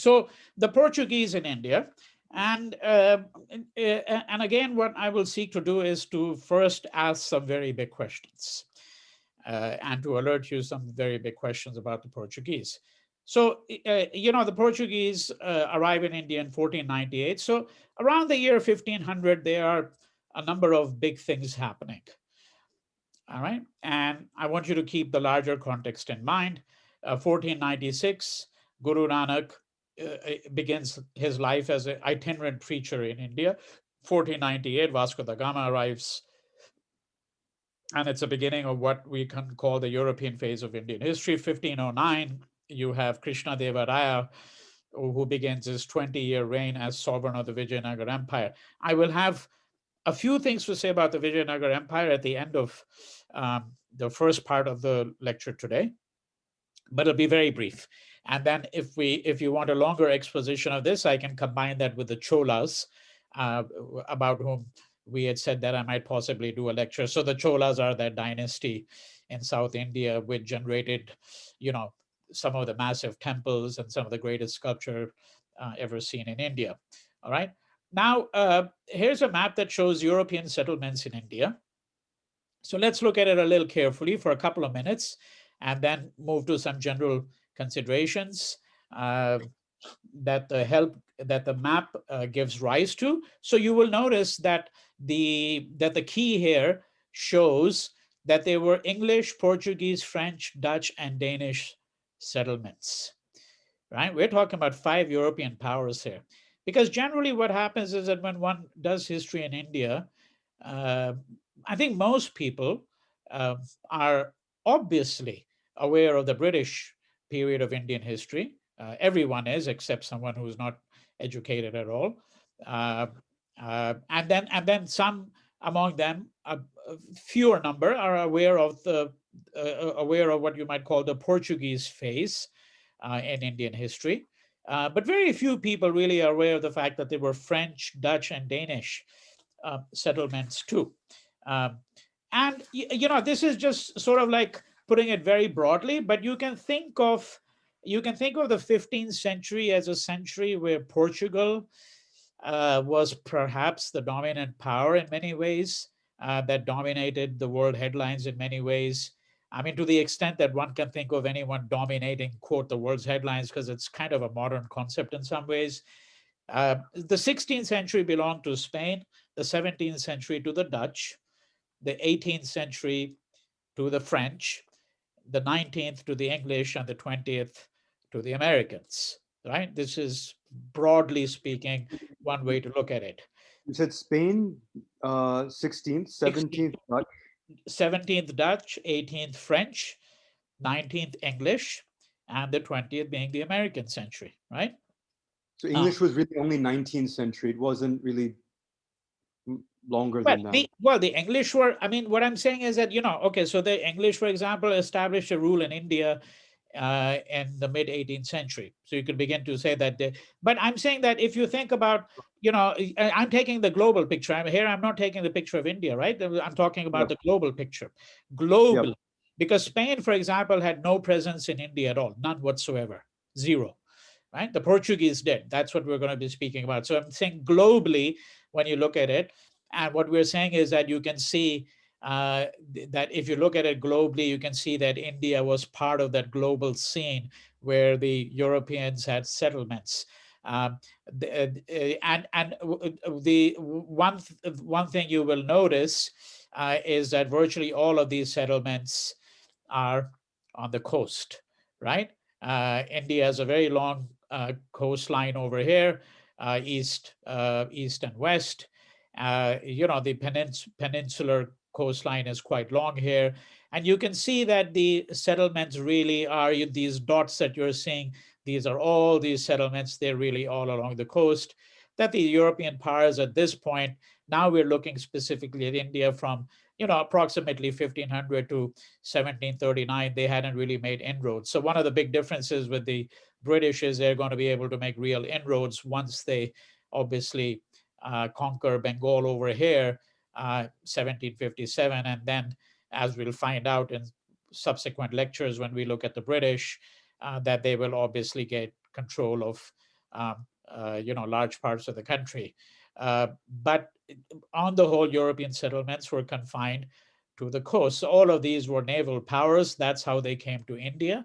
So the Portuguese in India, and again, what I will seek to do is to first ask some very big questions, and to alert you some very big questions about the Portuguese. So, the Portuguese arrive in India in 1498. So around the year 1500, there are a number of big things happening. All right. And I want you to keep the larger context in mind. 1496, Guru Nanak begins his life as an itinerant preacher in India. 1498, Vasco da Gama arrives, and it's the beginning of what we can call the European phase of Indian history. 1509, you have Krishna Deva Raya, who begins his 20-year reign as sovereign of the Vijayanagar Empire. I will have a few things to say about the Vijayanagar Empire at the end of the first part of the lecture today, but it'll be very brief. And then if you want a longer exposition of this, I can combine that with the Cholas, about whom we had said that I might possibly do a lecture. So the Cholas are that dynasty in South India, which generated, some of the massive temples and some of the greatest sculpture ever seen in India. All right. Now, here's a map that shows European settlements in India. So let's look at it a little carefully for a couple of minutes, and then move to some general considerations that the map gives rise to. So you will notice that the key here shows that there were English, Portuguese, French, Dutch, and Danish settlements. Right? We're talking about 5 European powers here. Because generally what happens is that when one does history in India, I think most people are obviously aware of the British period of Indian history. Everyone is, except someone who's not educated at all. And then some among them, a fewer number, are aware of what you might call the Portuguese phase in Indian history. But very few people really are aware of the fact that there were French, Dutch, and Danish settlements too. And this is just sort of like putting it very broadly, but you can think of the 15th century as a century where Portugal was perhaps the dominant power in many ways, that dominated the world headlines in many ways. I mean, to the extent that one can think of anyone dominating, quote, the world's headlines, because it's kind of a modern concept in some ways. The 16th century belonged to Spain, the 17th century to the Dutch, the 18th century to the French, the 19th to the English, and the 20th to the Americans, right? This is, broadly speaking, one way to look at it. You said Spain, 16th, 17th Dutch. 17th Dutch, 18th French, 19th English, and the 20th being the American century, right? So English was really only 19th century. It wasn't really longer than that. The English were, I mean, what I'm saying is that, okay, so the English, for example, established a rule in India in the mid 18th century. So you could begin to say that. But I'm saying that if you think about, I'm taking the global picture. I'm not taking the picture of India, right? I'm talking about the global picture. Global. Because Spain, for example, had no presence in India at all, none whatsoever, zero. Right? The Portuguese did. That's what we're going to be speaking about. So I'm saying globally, when you look at it, and what we're saying is that you can see that if you look at it globally, you can see that India was part of that global scene where the Europeans had settlements. The one thing you will notice is that virtually all of these settlements are on the coast, right? India has a very long coastline over here, east and west. The peninsular coastline is quite long here. And you can see that the settlements really are these dots that you're seeing. These are all these settlements. They're really all along the coast. That the European powers at this point, now we're looking specifically at India from approximately 1500 to 1739, they hadn't really made inroads. So one of the big differences with the British is they're going to be able to make real inroads once they obviously conquer Bengal over here, 1757. And then, as we'll find out in subsequent lectures when we look at the British, that they will obviously get control of large parts of the country. But on the whole, European settlements were confined to the coast. So all of these were naval powers. That's how they came to India.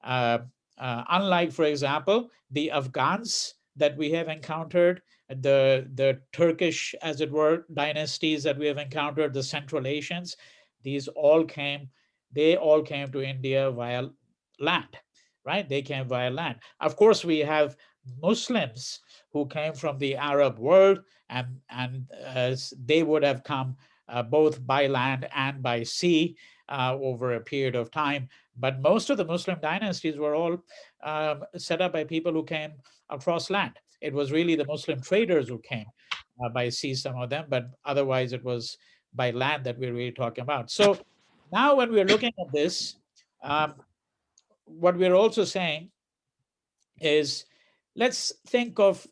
Uh, Unlike, for example, the Afghans that we have encountered, the Turkish, as it were, dynasties that we have encountered, the Central Asians, these all came, they all came to India via land, right? They came via land. Of course, we have Muslims who came from the Arab world, and they would have come both by land and by sea over a period of time. But most of the Muslim dynasties were all set up by people who came across land. It was really the Muslim traders who came by sea, some of them, but otherwise it was by land that we're really talking about. So now when we're looking at this, um, what we're also saying is, let's think of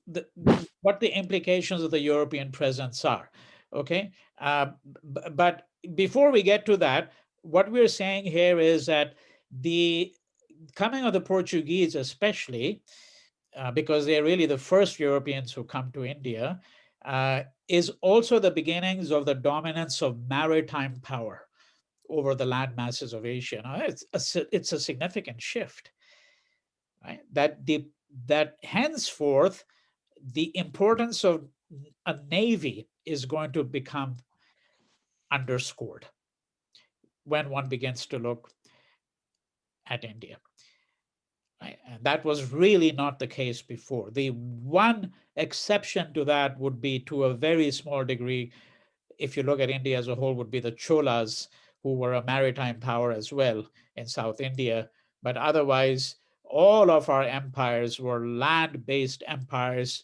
what the implications of the European presence are. Okay, but before we get to that, what we're saying here is that the coming of the Portuguese, especially because they're really the first Europeans who come to India, is also the beginnings of the dominance of maritime power over the land masses of Asia. Now, it's a significant shift, right? That henceforth the importance of a navy is going to become underscored when one begins to look at India. Right? And that was really not the case before. The one exception to that would be, to a very small degree, if you look at India as a whole, would be the Cholas, who were a maritime power as well in South India. But otherwise, all of our empires were land-based empires.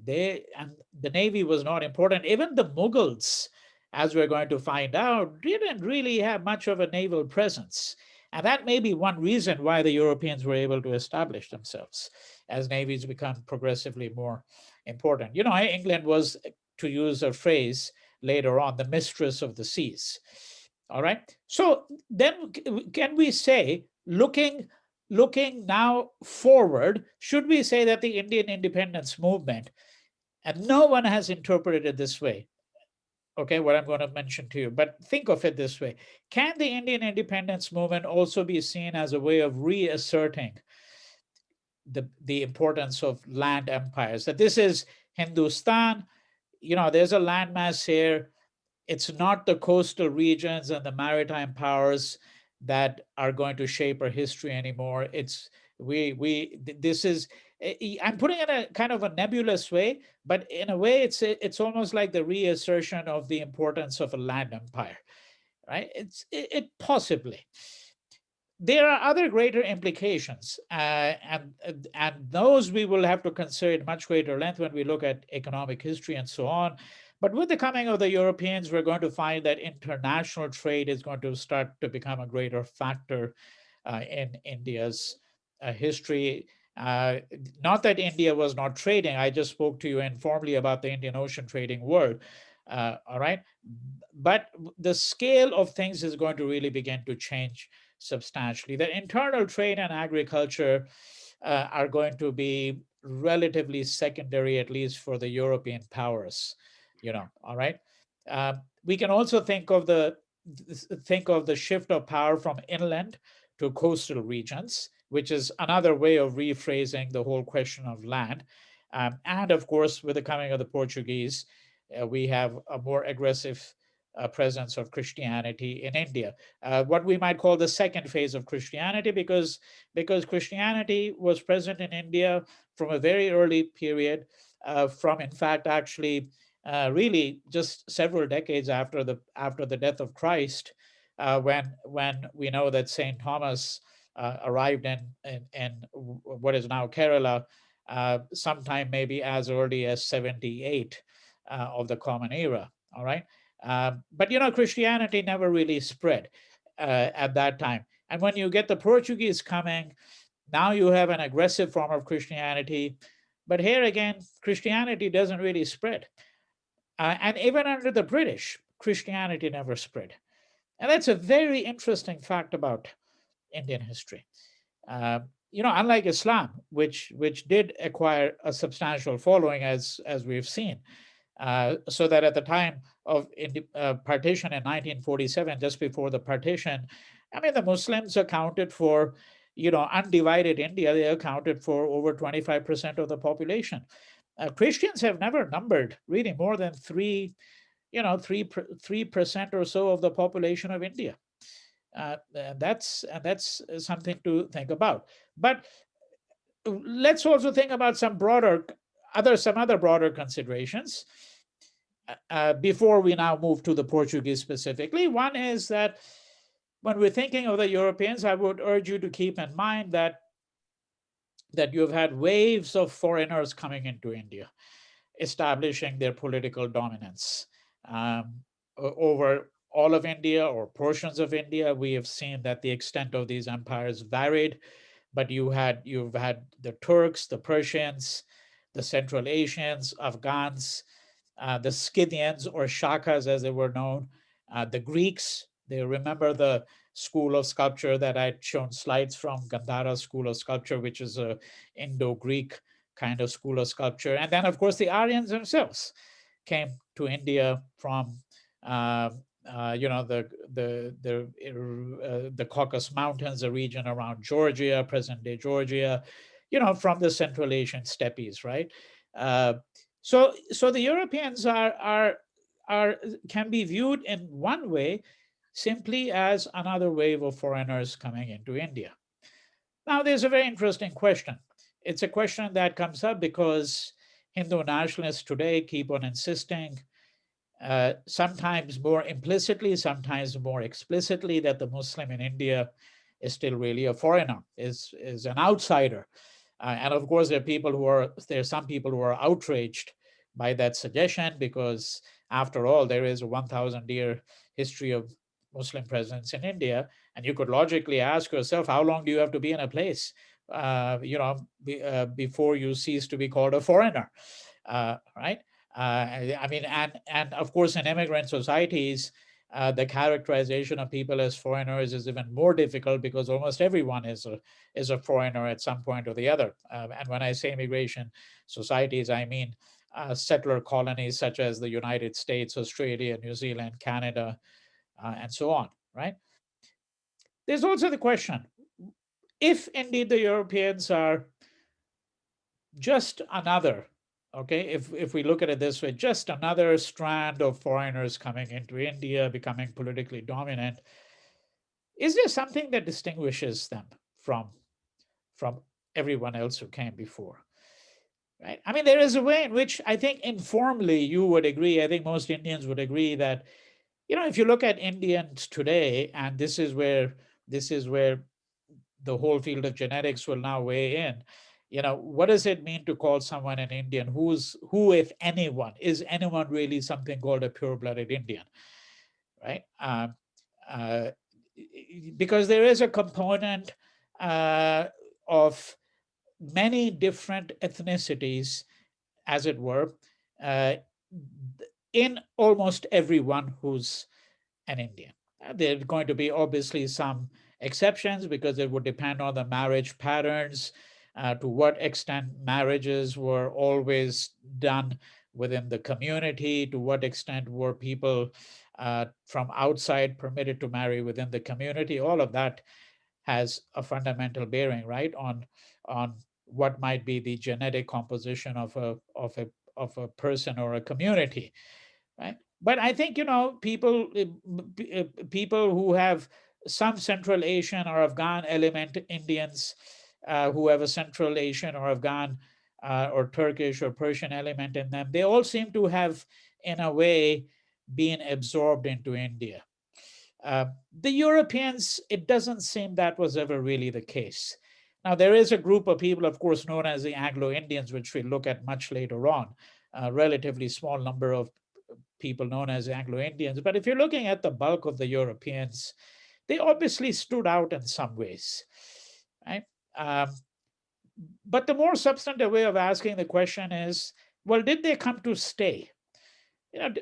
And the navy was not important. Even the Mughals, as we're going to find out, didn't really have much of a naval presence. And that may be one reason why the Europeans were able to establish themselves as navies become progressively more important. England was, to use a phrase later on, the mistress of the seas. All right. So then can we say, looking now forward, should we say that the Indian independence movement, and no one has interpreted it this way, okay, what I'm going to mention to you, but think of it this way: can the Indian independence movement also be seen as a way of reasserting the importance of land empires? That this is Hindustan, there's a landmass here. It's not the coastal regions and the maritime powers that are going to shape our history anymore. It's this is, I'm putting it in a kind of a nebulous way, but in a way it's almost like the reassertion of the importance of a land empire, right? It possibly. There are other greater implications, and those we will have to consider in much greater length when we look at economic history and so on. But with the coming of the Europeans, we're going to find that international trade is going to start to become a greater factor in India's history. Not that India was not trading. I just spoke to you informally about the Indian Ocean trading world. All right. But the scale of things is going to really begin to change substantially. The internal trade and agriculture are going to be relatively secondary, at least for the European powers. All right. We can also think of the shift of power from inland to coastal regions, which is another way of rephrasing the whole question of land. And of course, with the coming of the Portuguese, we have a more aggressive presence of Christianity in India, what we might call the second phase of Christianity, because Christianity was present in India from a very early period, from, in fact, actually really just several decades after the death of Christ, when we know that Saint Thomas arrived in what is now Kerala, sometime maybe as early as 78 of the Common Era. All right. But Christianity never really spread at that time. And when you get the Portuguese coming, now you have an aggressive form of Christianity. But here again, Christianity doesn't really spread. And even under the British, Christianity never spread. And that's a very interesting fact about Indian history. unlike Islam, which did acquire a substantial following, as we've seen, so that at the time of partition in 1947, just before the partition, I mean, the Muslims accounted for, undivided India, they accounted for over 25% of the population. Christians have never numbered really more than 3% or so of the population of India. And that's something to think about. But let's also think about some other broader considerations before we now move to the Portuguese specifically. One is that when we're thinking of the Europeans, I would urge you to keep in mind that you've had waves of foreigners coming into India, establishing their political dominance over all of India or portions of India. We have seen that the extent of these empires varied, but you've had the Turks, the Persians, the Central Asians, Afghans, the Scythians or Shakas as they were known, the Greeks. They remember the school of sculpture that I'd shown slides from, Gandhara School of Sculpture, which is a Indo-Greek kind of school of sculpture. And then, of course, the Aryans themselves came to India from the Caucasus Mountains, the region around Georgia, present-day Georgia, from the Central Asian steppes, right? So the Europeans can be viewed in one way simply as another wave of foreigners coming into India. Now, there's a very interesting question. It's a question that comes up because Hindu nationalists today keep on insisting, sometimes more implicitly, sometimes more explicitly, that the Muslim in India is still really a foreigner, is an outsider. And of course, there are some people who are outraged by that suggestion, because after all, there is a 1,000-year history of Muslim presence in India, and you could logically ask yourself, how long do you have to be in a place, before you cease to be called a foreigner, right? I mean, and of course, in immigrant societies, the characterization of people as foreigners is even more difficult, because almost everyone is a foreigner at some point or the other. And when I say immigration societies, I mean settler colonies such as the United States, Australia, New Zealand, Canada, and so on, right? There's also the question, if indeed the Europeans are just another, okay, if we look at it this way, just another strand of foreigners coming into India, becoming politically dominant, is there something that distinguishes them from everyone else who came before? Right? I mean, there is a way in which I think informally you would agree, I think most Indians would agree that, if you look at Indians today, and this is where the whole field of genetics will now weigh in. What does it mean to call someone an Indian? Who, if anyone, is anyone really something called a pure-blooded Indian, right? Uh, because there is a component of many different ethnicities, as it were, in almost everyone who's an Indian. There are going to be obviously some exceptions, because it would depend on the marriage patterns, to what extent marriages were always done within the community, to what extent were people from outside permitted to marry within the community. All of that has a fundamental bearing, right, on what might be the genetic composition of a person or a community, right? But I think people who have some Central Asian or Afghan element, Indians who have a Central Asian or Afghan or Turkish or Persian element in them, they all seem to have, in a way, been absorbed into India. The Europeans, it doesn't seem that was ever really the case. Now, there is a group of people, of course, known as the Anglo-Indians, which we'll look at much later on, a relatively small number of people known as Anglo-Indians. But if you're looking at the bulk of the Europeans, they obviously stood out in some ways, right? But the more substantive way of asking the question is, well, did they come to stay?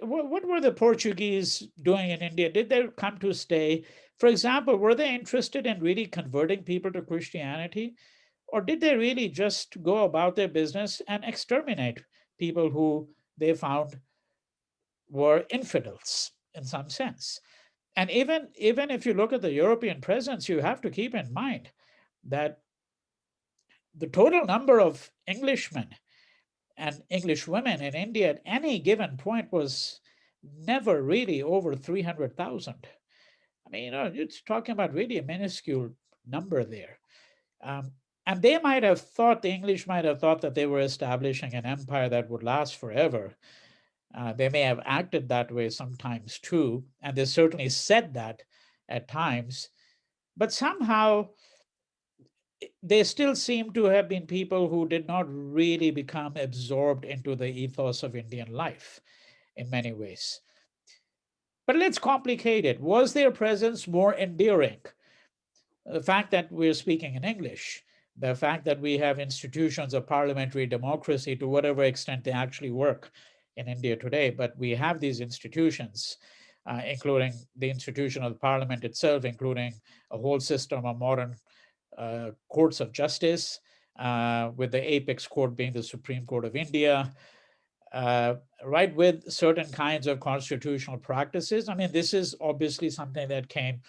What were the Portuguese doing in India? Did they come to stay? For example, were they interested in really converting people to Christianity? Or did they really just go about their business and exterminate people who they found were infidels in some sense? And even if you look at the European presence, you have to keep in mind that the total number of Englishmen and English women in India at any given point was never really over 300,000. I mean, it's talking about really a minuscule number there. Um, and they might have thought, the English might have thought that they were establishing an empire that would last forever. They may have acted that way sometimes too, and they certainly said that at times. But somehow they still seem to have been people who did not really become absorbed into the ethos of Indian life in many ways. But let's complicate it. Was their presence more endearing? The fact that we're speaking in English, the fact that we have institutions of parliamentary democracy, to whatever extent they actually work in India today, but we have these institutions, including the institution of the parliament itself, including a whole system of modern courts of justice, with the apex court being the Supreme Court of India, right, with certain kinds of constitutional practices. I mean, this is obviously something that came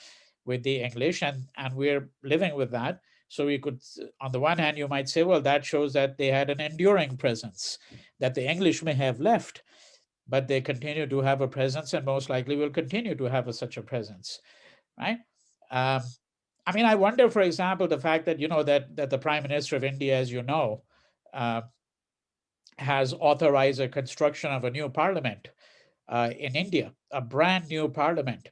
with the English, and we're living with that. So we could, on the one hand, you might say, well, that shows that they had an enduring presence, that the English may have left, but they continue to have a presence and most likely will continue to have such a presence, right? Um, I mean, I wonder, for example, the fact that, that the Prime Minister of India, as you know, uh, has authorized a construction of a new parliament in India, a brand new parliament.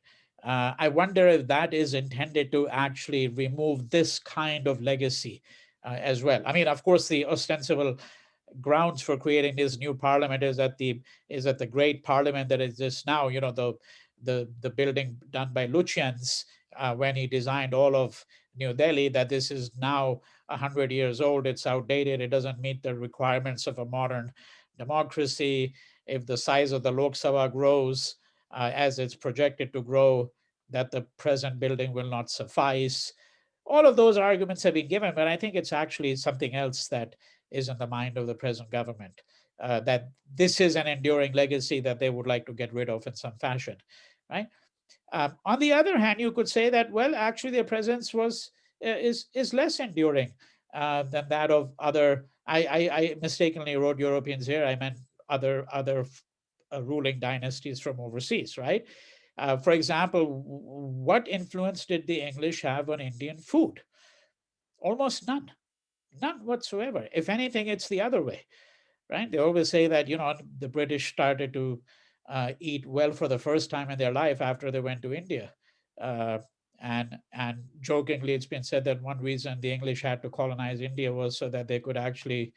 I wonder if that is intended to actually remove this kind of legacy as well. I mean, of course, the ostensible grounds for creating this new parliament is that the great parliament that exists now. The building done by Lutyens when he designed all of New Delhi. That this is now 100 years old. It's outdated. It doesn't meet the requirements of a modern democracy. If the size of the Lok Sabha grows as it's projected to grow, that the present building will not suffice. All of those arguments have been given, but I think it's actually something else that is in the mind of the present government, that this is an enduring legacy that they would like to get rid of in some fashion, right? On the other hand, you could say that, well, actually their presence is less enduring than that of other. I mistakenly wrote Europeans here. I meant other ruling dynasties from overseas, right? For example, what influence did the English have on Indian food? Almost none, none whatsoever. If anything, it's the other way, right? They always say that the British started to eat well for the first time in their life after they went to India. Uh, and jokingly, it's been said that one reason the English had to colonize India was so that they could actually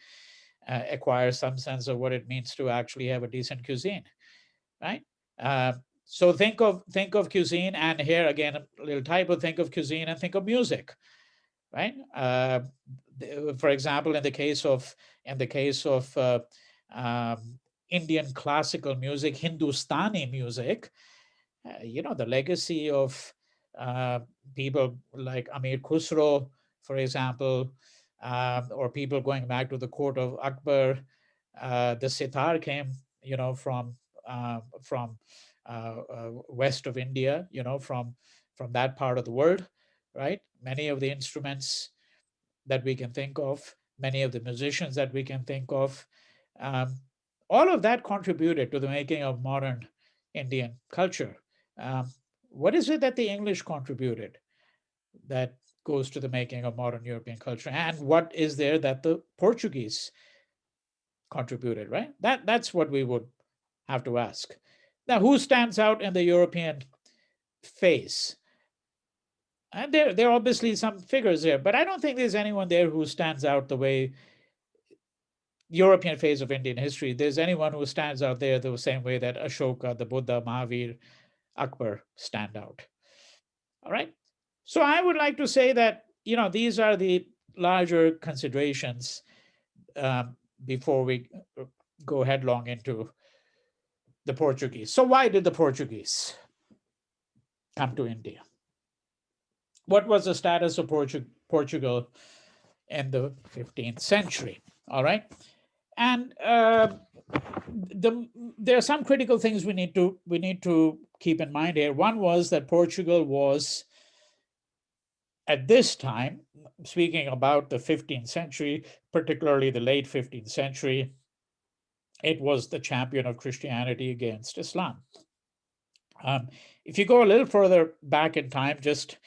acquire some sense of what it means to actually have a decent cuisine, right? Uh, so think of cuisine, and here again a little typo. Think of cuisine and think of music, right? For example, in the case of Indian classical music, Hindustani music, the legacy of uh, people like Amir Khusro, for example, or people going back to the court of Akbar. The sitar came, from west of India, from that part of the world, right? Many of the instruments that we can think of, many of the musicians that we can think of, um, all of that contributed to the making of modern Indian culture. Um, what is it that the English contributed that goes to the making of modern European culture? And what is there that the Portuguese contributed, right? That's what we would have to ask. Now, who stands out in the European phase? And there are obviously some figures there, but I don't think there's anyone there who stands out the way European phase of Indian history. There's anyone who stands out there the same way that Ashoka, the Buddha, Mahavir, Akbar stand out. All right. So I would like to say that these are the larger considerations before we go headlong into the Portuguese. So why did the Portuguese come to India? What was the status of Portugal in the 15th century. All right. And there are some critical things we need to keep in mind here. One was that Portugal was, at this time, speaking about the 15th century, particularly the late 15th century, it was the champion of Christianity against Islam. If you go a little further back in time, just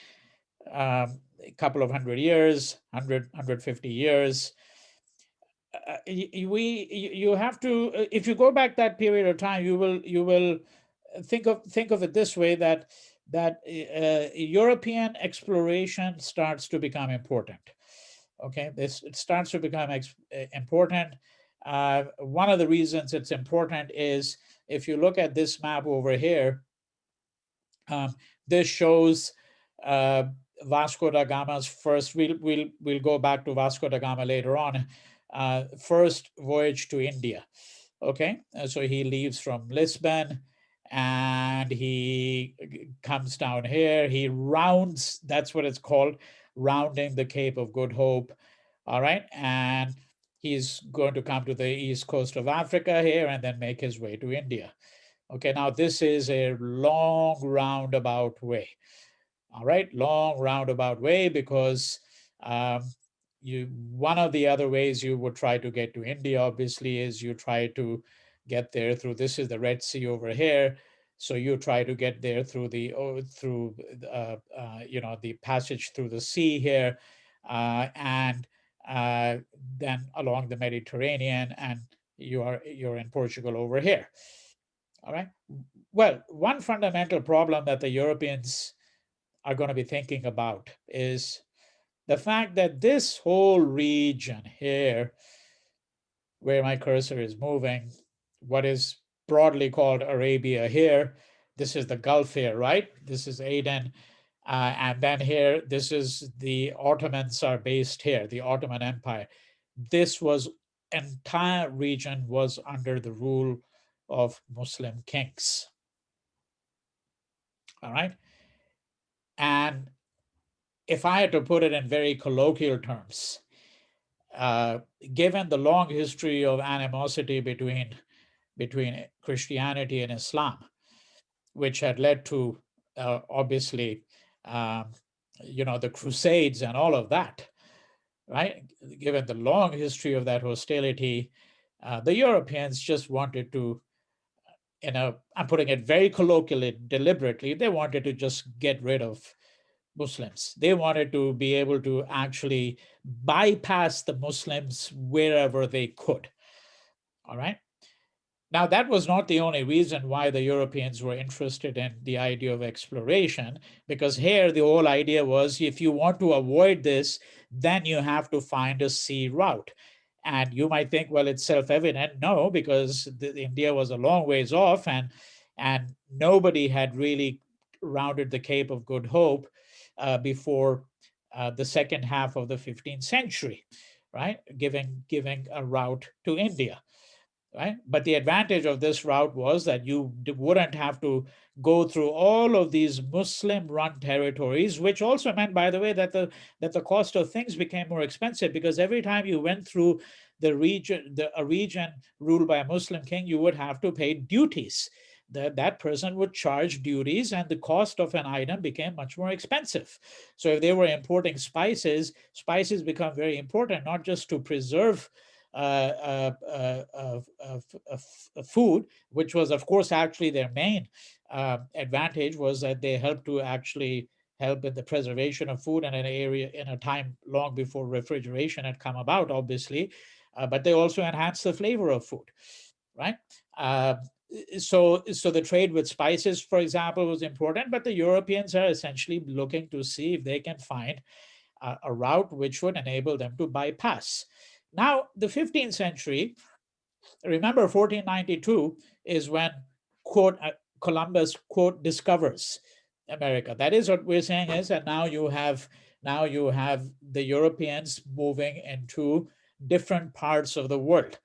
a couple of 100 years, 150 years, you have to, if you go back that period of time, you will think of it this way, that European exploration starts to become important. Okay, it starts to become important. One of the reasons it's important is, if you look at this map over here, this shows Vasco da Gama's first. We'll go back to Vasco da Gama later on. First voyage to India. Okay, so he leaves from Lisbon and he comes down here. He rounds. That's what it's called, rounding the Cape of Good Hope. All right, and he's going to come to the east coast of Africa here and then make his way to India. Okay, now this is a long roundabout way. All right, long roundabout way, because one of the other ways you would try to get to India, obviously, is you try to get there through, this is the Red Sea over here. So you try to get there through the the passage through the sea here, and then along the Mediterranean, and you're in Portugal over here. All right. Well, one fundamental problem that the Europeans are going to be thinking about is the fact that this whole region here, where my cursor is moving, what is broadly called Arabia here, this is the Gulf here, right? This is Aden. And then here, this is the Ottomans are based here, the Ottoman Empire. This entire region was under the rule of Muslim kings. All right. And if I had to put it in very colloquial terms, given the long history of animosity between Christianity and Islam, which had led to obviously the Crusades and all of that, right? Given the long history of that hostility, the Europeans just wanted to, I'm putting it very colloquially, deliberately, they wanted to just get rid of Muslims. They wanted to be able to actually bypass the Muslims wherever they could. All right. Now, that was not the only reason why the Europeans were interested in the idea of exploration, because here the whole idea was, if you want to avoid this, then you have to find a sea route. And you might think, well, it's self-evident. No, because India was a long ways off, and nobody had really rounded the Cape of Good Hope before the second half of the 15th century, right? Giving a route to India. Right? But the advantage of this route was that you wouldn't have to go through all of these Muslim-run territories, which also meant, by the way, that the cost of things became more expensive, because every time you went through a region ruled by a Muslim king, you would have to pay duties. That person would charge duties, and the cost of an item became much more expensive. So if they were importing spices become very important, not just to preserve food, which was, of course, actually their main advantage, was that they helped to actually help in the preservation of food in an area in a time long before refrigeration had come about, obviously, but they also enhanced the flavor of food, right? So the trade with spices, for example, was important, but the Europeans are essentially looking to see if they can find a route which would enable them to bypass. Now, the 15th century, remember 1492 is when, quote, Columbus, quote, discovers America. That is what we're saying is that now you have the Europeans moving into different parts of the world.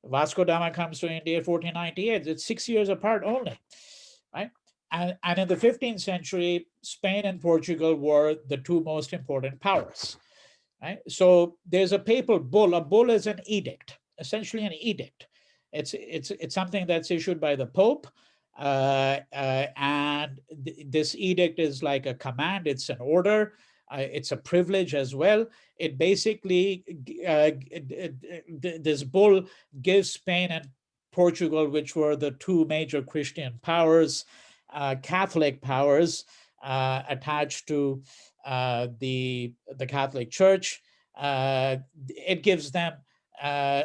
Vasco da Gama comes to India in 1498. It's 6 years apart only, right? And in the 15th century, Spain and Portugal were the two most important powers. right? So there's a papal bull. A bull is an edict, essentially an edict. It's something that's issued by the Pope, and this edict is like a command. It's an order. It's a privilege as well. It basically this bull gives Spain and Portugal, which were the two major Christian powers, Catholic powers attached to the Catholic Church. It gives them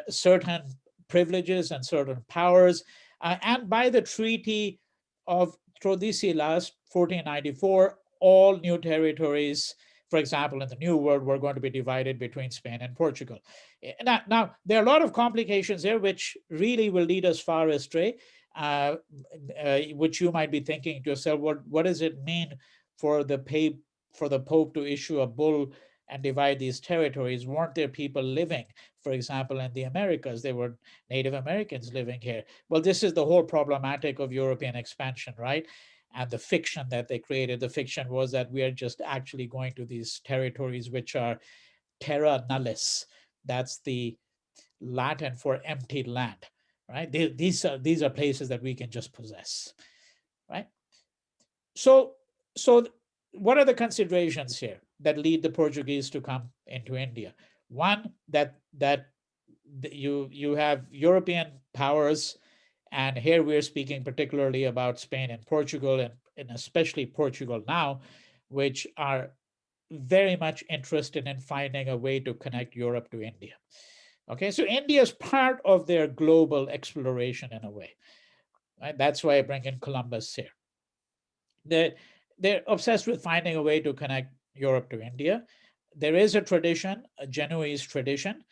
certain privileges and certain powers. And by the Treaty of Tordesillas, 1494, all new territories, for example, in the New World, were going to be divided between Spain and Portugal. Now there are a lot of complications here, which really will lead us far astray, which you might be thinking to yourself, what does it mean for the Pope to issue a bull and divide these territories? Weren't there people living, for example, in the Americas? There were Native Americans living here. Well, this is the whole problematic of European expansion, right? And the fiction that they created. The fiction was that we are just actually going to these territories which are terra nullis. That's the Latin for empty land, right? These are places that we can just possess, right? So what are the considerations here that lead the Portuguese to come into India? One, that you have European powers, and here we're speaking particularly about Spain and Portugal, and especially Portugal now, which are very much interested in finding a way to connect Europe to India. Okay, so India is part of their global exploration in a way. Right? That's why I bring in Columbus here. They're obsessed with finding a way to connect Europe to India. There is a tradition, a Genoese tradition.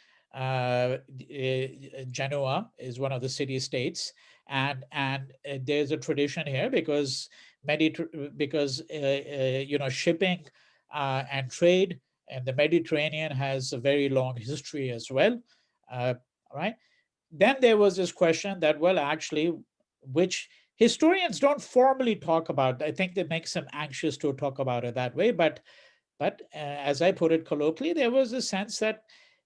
Genoa is one of the city-states, and there's a tradition here because shipping and trade and the Mediterranean has a very long history as well. Right? Then there was this question that, well, actually, which historians don't formally talk about. I think that makes them anxious to talk about it that way. But as I put it colloquially, there was a sense that,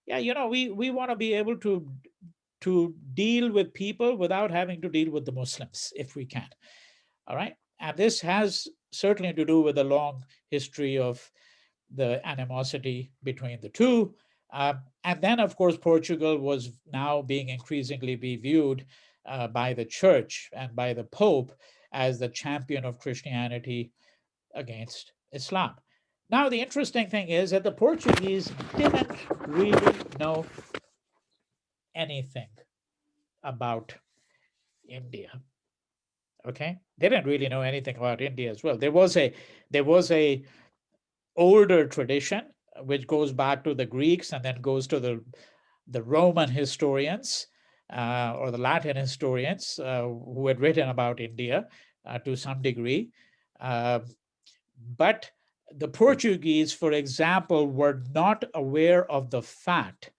yeah, we want to be able to deal with people without having to deal with the Muslims if we can. All right. And this has certainly to do with a long history of the animosity between the two. And then, of course, Portugal was now being increasingly be viewed by the church and by the Pope as the champion of Christianity against Islam. Now, the interesting thing is that the Portuguese didn't really know anything about India. Okay, they didn't really know anything about India as well. There was a older tradition which goes back to the Greeks and then goes to the Roman historians or the Latin historians who had written about India to some degree. But the Portuguese, for example, were not aware of the fact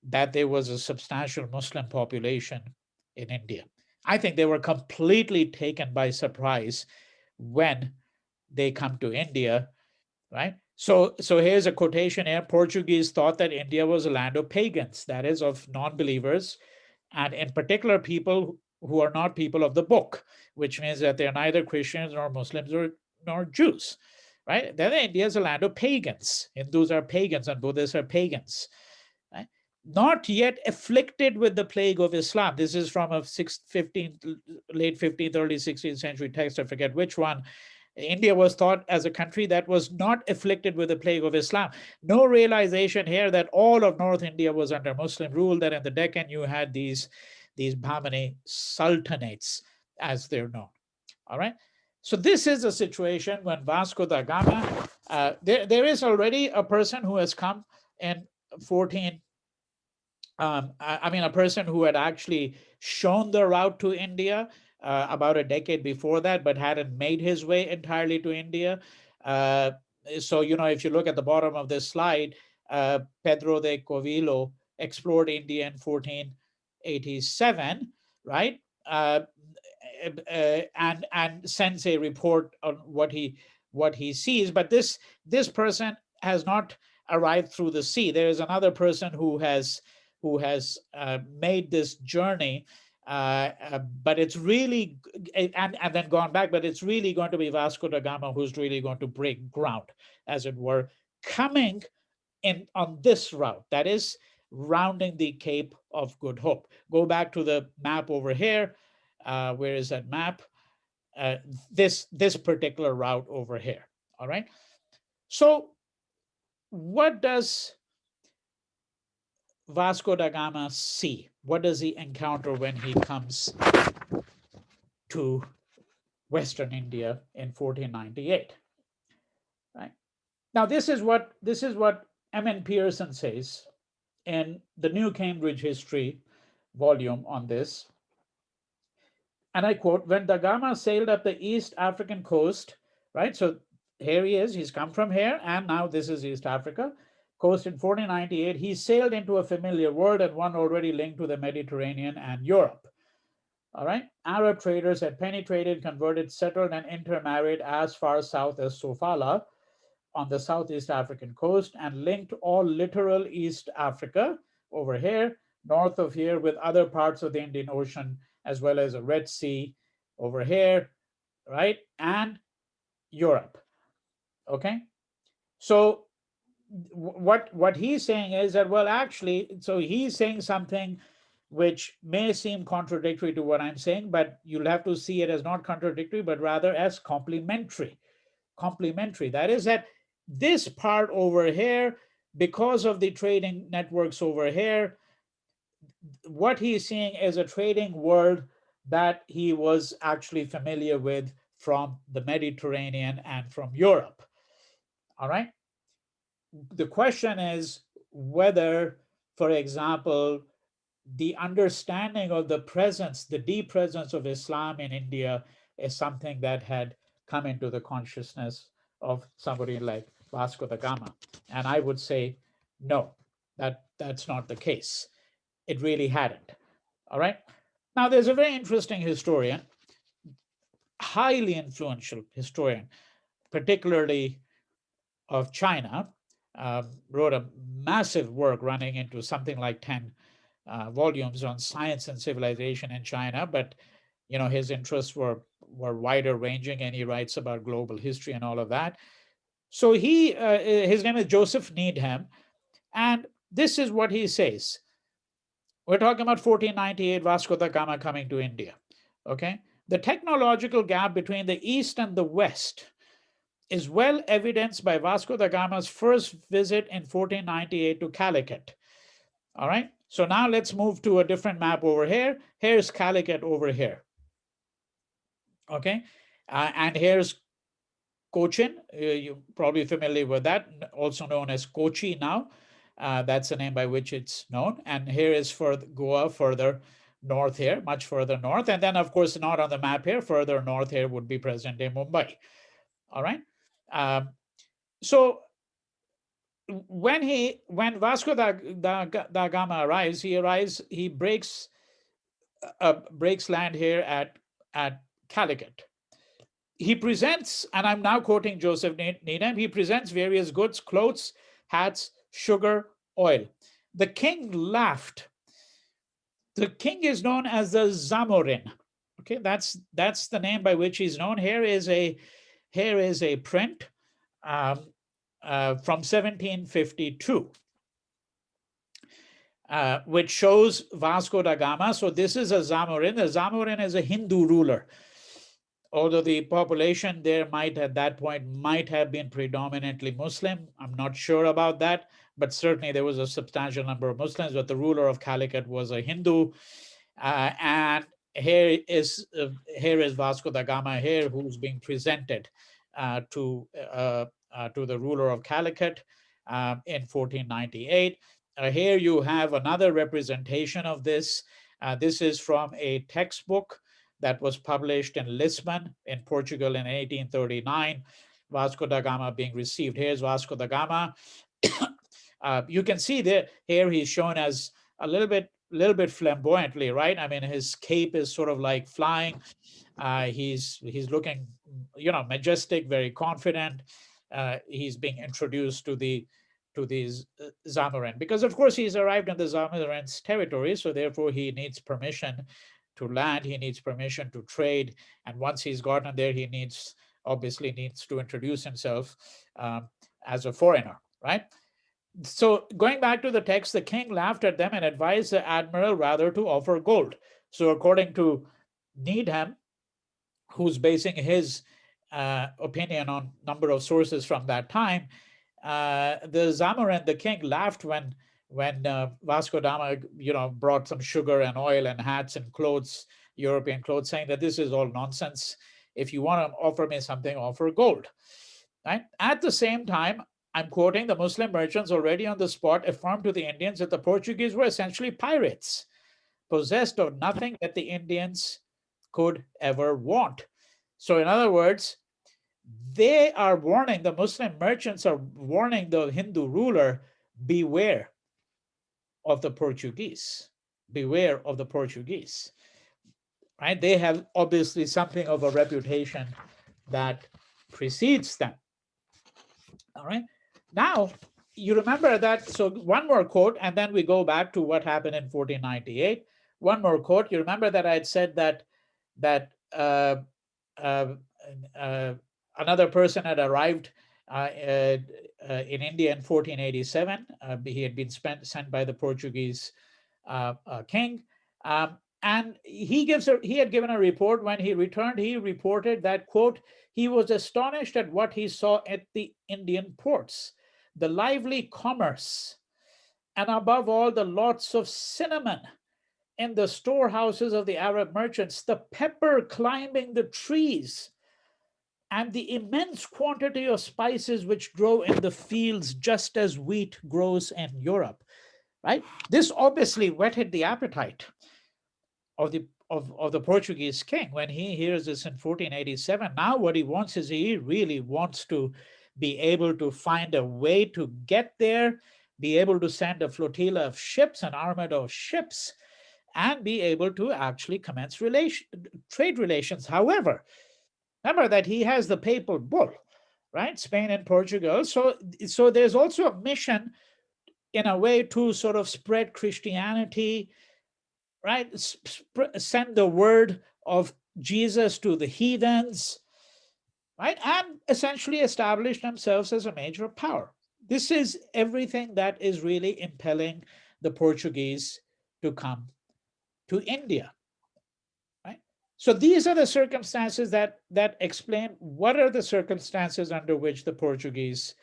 that there was a substantial Muslim population in India. I think they were completely taken by surprise when they come to India, right? So here's a quotation here. Portuguese thought that India was a land of pagans, that is, of non-believers, and in particular people who are not people of the book, which means that they're neither Christians nor Muslims nor Jews, right? Then India is a land of pagans. Hindus are pagans and Buddhists are pagans, right? Not yet afflicted with the plague of Islam. This is from a late 15th, early 16th century text. I forget which one. India was thought as a country that was not afflicted with the plague of Islam. No realization here that all of North India was under Muslim rule, that in the Deccan you had these Bahmani sultanates, as they're known. All right. So this is a situation when Vasco da Gama, there is already a person who has come in 14, a person who had actually shown the route to India about a decade before that, but hadn't made his way entirely to India. So, if you look at the bottom of this slide, Pedro de Covillo explored India in 1487, right? And sends a report on what he sees. But this person has not arrived through the sea. There is another person who has made this journey, but it's really and then gone back. But it's really going to be Vasco da Gama who's really going to break ground, as it were, coming in on this route. That is rounding the Cape of Good Hope. Go back to the map over here. Where is that map? This particular route over here. All right. So what does Vasco da Gama see? What does he encounter when he comes to Western India in 1498? Right. Now, this is what M. N. Pearson says in the New Cambridge History volume on this. And I quote, when da Gama sailed up the East African coast, right? So here he is, he's come from here, and now this is East Africa coast in 1498. He sailed into a familiar world and one already linked to the Mediterranean and Europe. All right. Arab traders had penetrated, converted, settled, and intermarried as far south as Sofala on the Southeast African coast and linked all littoral East Africa over here, north of here, with other parts of the Indian Ocean, as well as a Red Sea over here, right? And Europe. Okay. So what he's saying is that, well, actually, so he's saying something which may seem contradictory to what I'm saying, but you'll have to see it as not contradictory, but rather as complementary. Complementary. That is that this part over here, because of the trading networks over here, what he's seeing is a trading world that he was actually familiar with from the Mediterranean and from Europe. All right. The question is whether, for example, the understanding of the presence, the deep presence of Islam in India is something that had come into the consciousness of somebody like Vasco da Gama. And I would say, no, that's not the case. It really hadn't. All right. Now, there's a very interesting historian, highly influential historian, particularly of China, wrote a massive work running into something like 10 volumes on science and civilization in China. But, his interests were wider ranging, and he writes about global history and all of that. So his name is Joseph Needham, and this is what he says. We're talking about 1498, Vasco da Gama coming to India. Okay, the technological gap between the East and the West is well evidenced by Vasco da Gama's first visit in 1498 to Calicut. All right, so now let's move to a different map over here. Here's Calicut over here. Okay, and here's Cochin. You're probably familiar with that, also known as Kochi now. That's the name by which it's known. And here is for Goa, further north here, much further north. And then, of course, not on the map here, further north here would be present-day Mumbai. All right. So when Vasco da Gama arrives, he breaks land here at Calicut. He presents, and I'm now quoting Joseph Needham, he presents various goods, clothes, hats, sugar, oil. The king laughed. The king is known as the Zamoran. Okay, that's the name by which he's known. Here is a print from 1752, which shows Vasco da Gama. So this is a Zamoran. The Zamoran is a Hindu ruler. Although the population there might have been predominantly Muslim. I'm not sure about that, but certainly there was a substantial number of Muslims, but the ruler of Calicut was a Hindu. And here is Vasco da Gama here, who's being presented to the ruler of Calicut in 1498. Here you have another representation of this. This is from a textbook that was published in Lisbon in Portugal in 1839, Vasco da Gama being received. Here's Vasco da Gama. You can see that here he's shown as a little bit flamboyantly, right? I mean, his cape is sort of like flying. He's looking, majestic, very confident. He's being introduced to the to these Zamoran, because of course he's arrived in the Zamoran's territory, so therefore he needs permission to land, he needs permission to trade, and once he's gotten there, he obviously needs to introduce himself as a foreigner, right? So going back to the text, the king laughed at them and advised the admiral rather to offer gold. So according to Needham, who's basing his opinion on number of sources from that time, the Zamoran, the king, laughed when Vasco da Gama, brought some sugar and oil and hats and clothes, European clothes, saying that this is all nonsense. If you want to offer me something, offer gold. Right? At the same time, I'm quoting, the Muslim merchants already on the spot affirmed to the Indians that the Portuguese were essentially pirates, possessed of nothing that the Indians could ever want. So in other words, they are warning, the Muslim merchants are warning the Hindu ruler, beware of the Portuguese. Beware of the Portuguese. Right? They have obviously something of a reputation that precedes them. All right. Now, you remember that, so one more quote, and then we go back to what happened in 1498. One more quote. You remember that I had said that another person had arrived in India in 1487. He had been sent by the Portuguese king. And he had given a report. When he returned, he reported that, quote, he was astonished at what he saw at the Indian ports, the lively commerce, and above all, the lots of cinnamon in the storehouses of the Arab merchants, the pepper climbing the trees, and the immense quantity of spices which grow in the fields just as wheat grows in Europe. Right? This obviously whetted the appetite of the Portuguese king when he hears this in 1487. Now what he wants is, he really wants to be able to find a way to get there, be able to send a flotilla of ships, an armada of ships, and be able to actually commence trade relations. However, remember that he has the papal bull, right? Spain and Portugal. So there's also a mission in a way to sort of spread Christianity, right? Send the word of Jesus to the heathens, right? And essentially establish themselves as a major power. This is everything that is really impelling the Portuguese to come to India, right? So these are the circumstances that explain what are the circumstances under which the Portuguese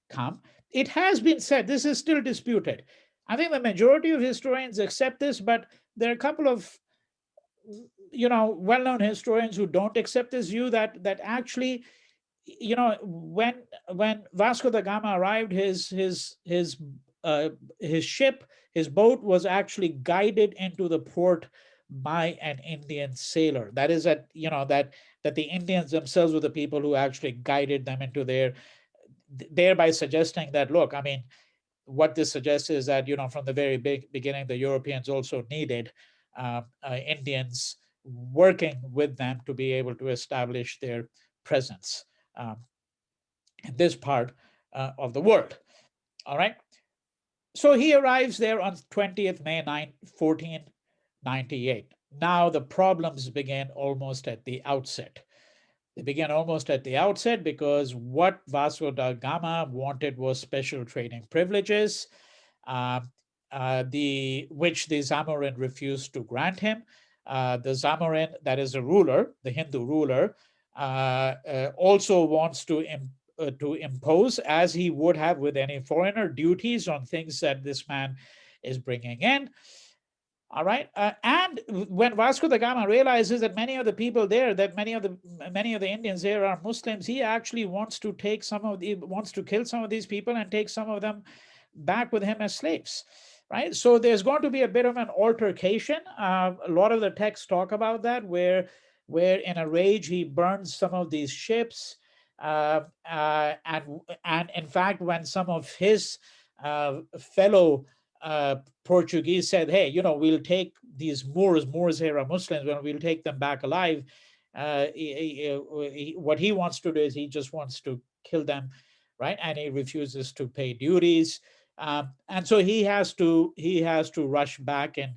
come. It has been said, this is still disputed. I think the majority of historians accept this, but there are a couple of well-known historians who don't accept this view, that actually, when Vasco da Gama arrived, his ship, his boat was actually guided into the port by an Indian sailor. That is that the Indians themselves were the people who actually guided them into there, thereby suggesting that, look, I mean, what this suggests is that, from the very beginning, the Europeans also needed Indians working with them to be able to establish their presence in this part of the world. All right. So he arrives there on 20th May 1498. Now the problems begin almost at the outset. They began almost at the outset because what Vasco da Gama wanted was special trading privileges, which the Zamorin refused to grant him. The Zamorin, that is a ruler, the Hindu ruler, also wants to impose, as he would have with any foreigner, duties on things that this man is bringing in. All right, and when Vasco da Gama realizes that many of the people there, that many of the Indians there are Muslims, he actually wants to kill some of these people and take some of them back with him as slaves. Right, so there's going to be a bit of an altercation. A lot of the texts talk about that, where in a rage he burns some of these ships, and in fact, when some of his fellow Portuguese said, hey, we'll take these Moors here are Muslims, we'll take them back alive. What he wants to do is he just wants to kill them right? And he refuses to pay duties. And so he has to rush back in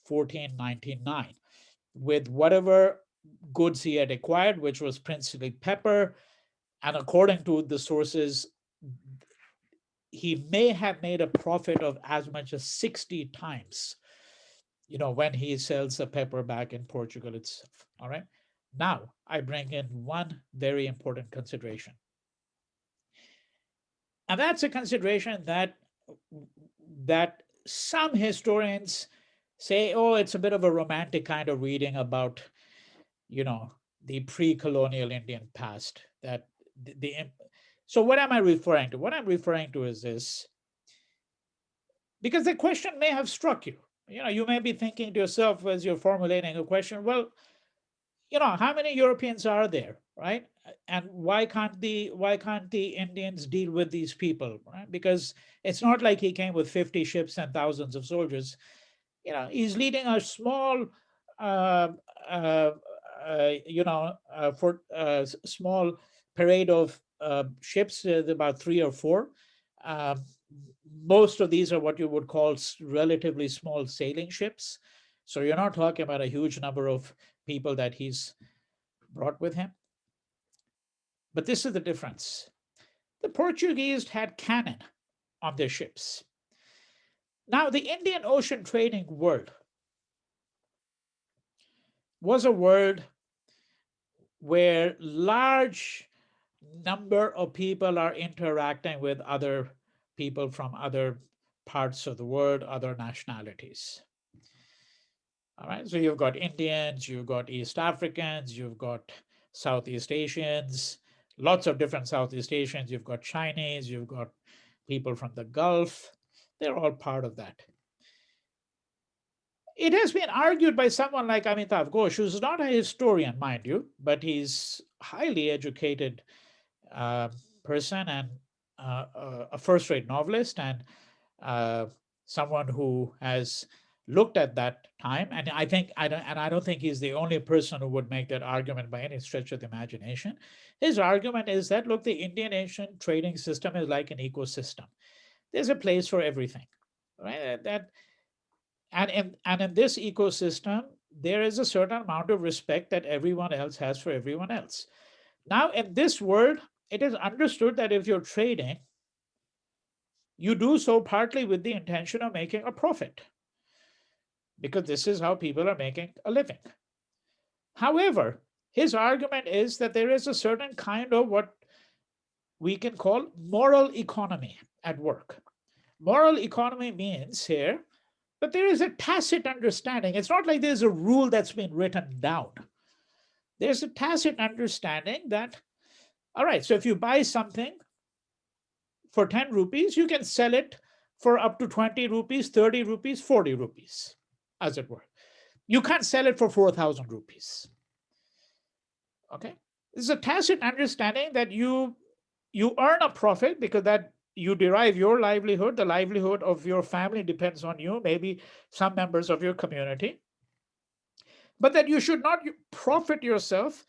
1499 with whatever goods he had acquired, which was principally pepper. And according to the sources, he may have made a profit of as much as 60 times, when he sells the pepper back in Portugal itself. All right. Now, I bring in one very important consideration. And that's a consideration that some historians say, oh, it's a bit of a romantic kind of reading about, the pre-colonial Indian past. That so what am I referring to? What I'm referring to is this, because the question may have struck you. You may be thinking to yourself as you're formulating a question, well, how many Europeans are there, right? And why can't the Indians deal with these people, right? Because it's not like he came with 50 ships and thousands of soldiers. He's leading a small, small parade of ships, about 3 or 4. Most of these are what you would call relatively small sailing ships. So you're not talking about a huge number of people that he's brought with him. But this is the difference. The Portuguese had cannon on their ships. Now, the Indian Ocean trading world was a world where large number of people are interacting with other people from other parts of the world, other nationalities. All right, so you've got Indians, you've got East Africans, you've got Southeast Asians, lots of different Southeast Asians, you've got Chinese, you've got people from the Gulf. They're all part of that. It has been argued by someone like Amitav Ghosh, who's not a historian, mind you, but he's highly educated person and a first-rate novelist, and someone who has looked at that time. And I don't think he's the only person who would make that argument by any stretch of the imagination. His argument is that, look, the Indian ancient trading system is like an ecosystem. There's a place for everything, right? And in this ecosystem, there is a certain amount of respect that everyone else has for everyone else. Now, in this world, it is understood that if you're trading, you do so partly with the intention of making a profit, because this is how people are making a living. However, his argument is that there is a certain kind of what we can call moral economy at work. Moral economy means here that there is a tacit understanding. It's not like there's a rule that's been written down. There's a tacit understanding that, all right, so if you buy something for 10 rupees, you can sell it for up to 20 rupees, 30 rupees, 40 rupees, as it were. You can't sell it for 4,000 rupees. Okay? This is a tacit understanding that you earn a profit because that you derive your livelihood, the livelihood of your family depends on you, maybe some members of your community, but that you should not profit yourself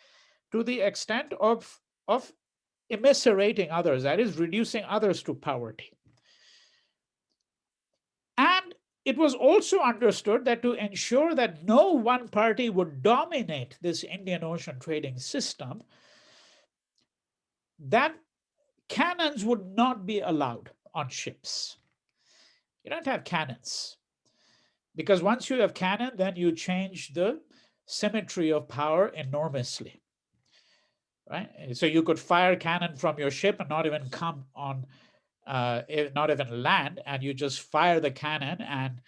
to the extent of immiserating others, that is, reducing others to poverty. And it was also understood that to ensure that no one party would dominate this Indian Ocean trading system, that cannons would not be allowed on ships. You don't have cannons, because once you have cannon, then you change the symmetry of power enormously, right? So you could fire cannon from your ship and not even come on, not even land, and you just fire the cannon and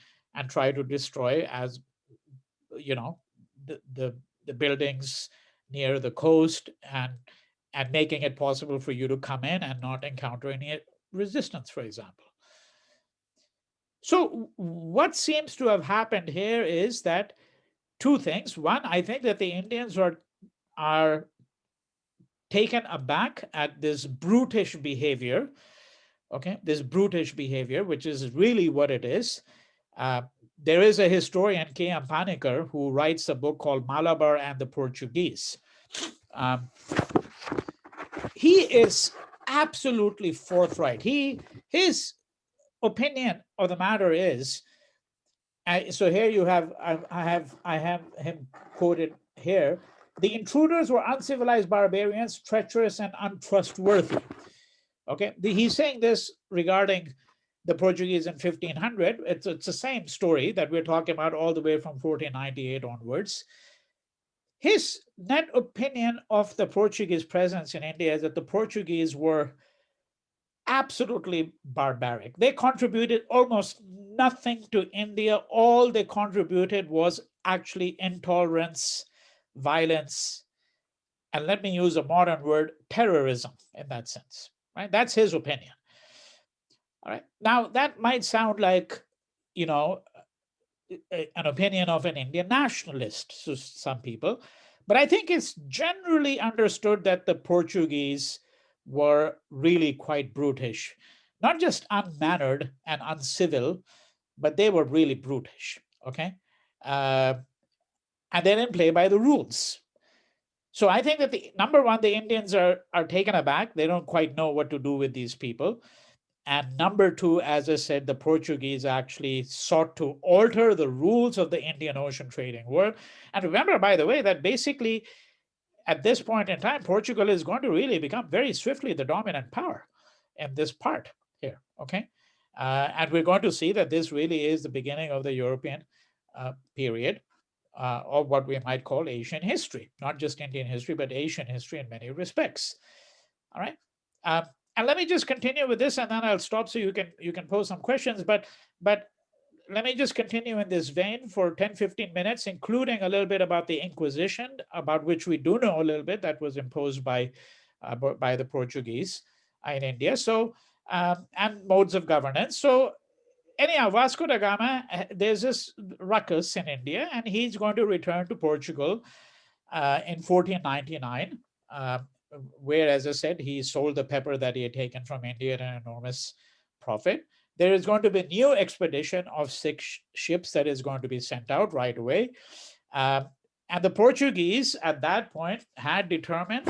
try to destroy, as you know, the buildings near the coast, and making it possible for you to come in and not encounter any resistance, for example. So what seems to have happened here is that two things. One, I think that the Indians are taken aback at this brutish behavior, okay, this brutish behavior, which is really what it is. There is a historian, K M Panikkar, who writes a book called Malabar and the Portuguese. He is absolutely forthright. His opinion of the matter is, so here you have, I have him quoted here. The intruders were uncivilized barbarians, treacherous and untrustworthy. Okay, he's saying this regarding the Portuguese in 1500. It's the same story that we're talking about all the way from 1498 onwards. His net opinion of the Portuguese presence in India is that the Portuguese were absolutely barbaric. They contributed almost nothing to India. All they contributed was actually intolerance, violence, and let me use a modern word, terrorism in that sense. Right? That's his opinion. All right. Now that might sound like, you know, an opinion of an Indian nationalist to some people, but I think it's generally understood that the Portuguese were really quite brutish, not just unmannered and uncivil, but they were really brutish. Okay, and they didn't play by the rules. So I think that the number one, the Indians are taken aback. They don't quite know what to do with these people. And number two, as I said, the Portuguese actually sought to alter the rules of the Indian Ocean trading world. And remember, by the way, that basically at this point in time, Portugal is going to really become very swiftly the dominant power in this part here. Okay. And we're going to see that this really is the beginning of the European period of what we might call Asian history, not just Indian history, but Asian history in many respects. All right. Um, and let me just continue with this, and then I'll stop so you can pose some questions. But let me just continue in this vein for 10, 15 minutes, including a little bit about the Inquisition, about which we do know a little bit, that was imposed by the Portuguese in India. So and modes of governance. So anyhow, Vasco da Gama, there's this ruckus in India, and he's going to return to Portugal in 1499, where, as I said, he sold the pepper that he had taken from India at an enormous profit. There is going to be a new expedition of 6 ships that is going to be sent out right away. And the Portuguese at that point had determined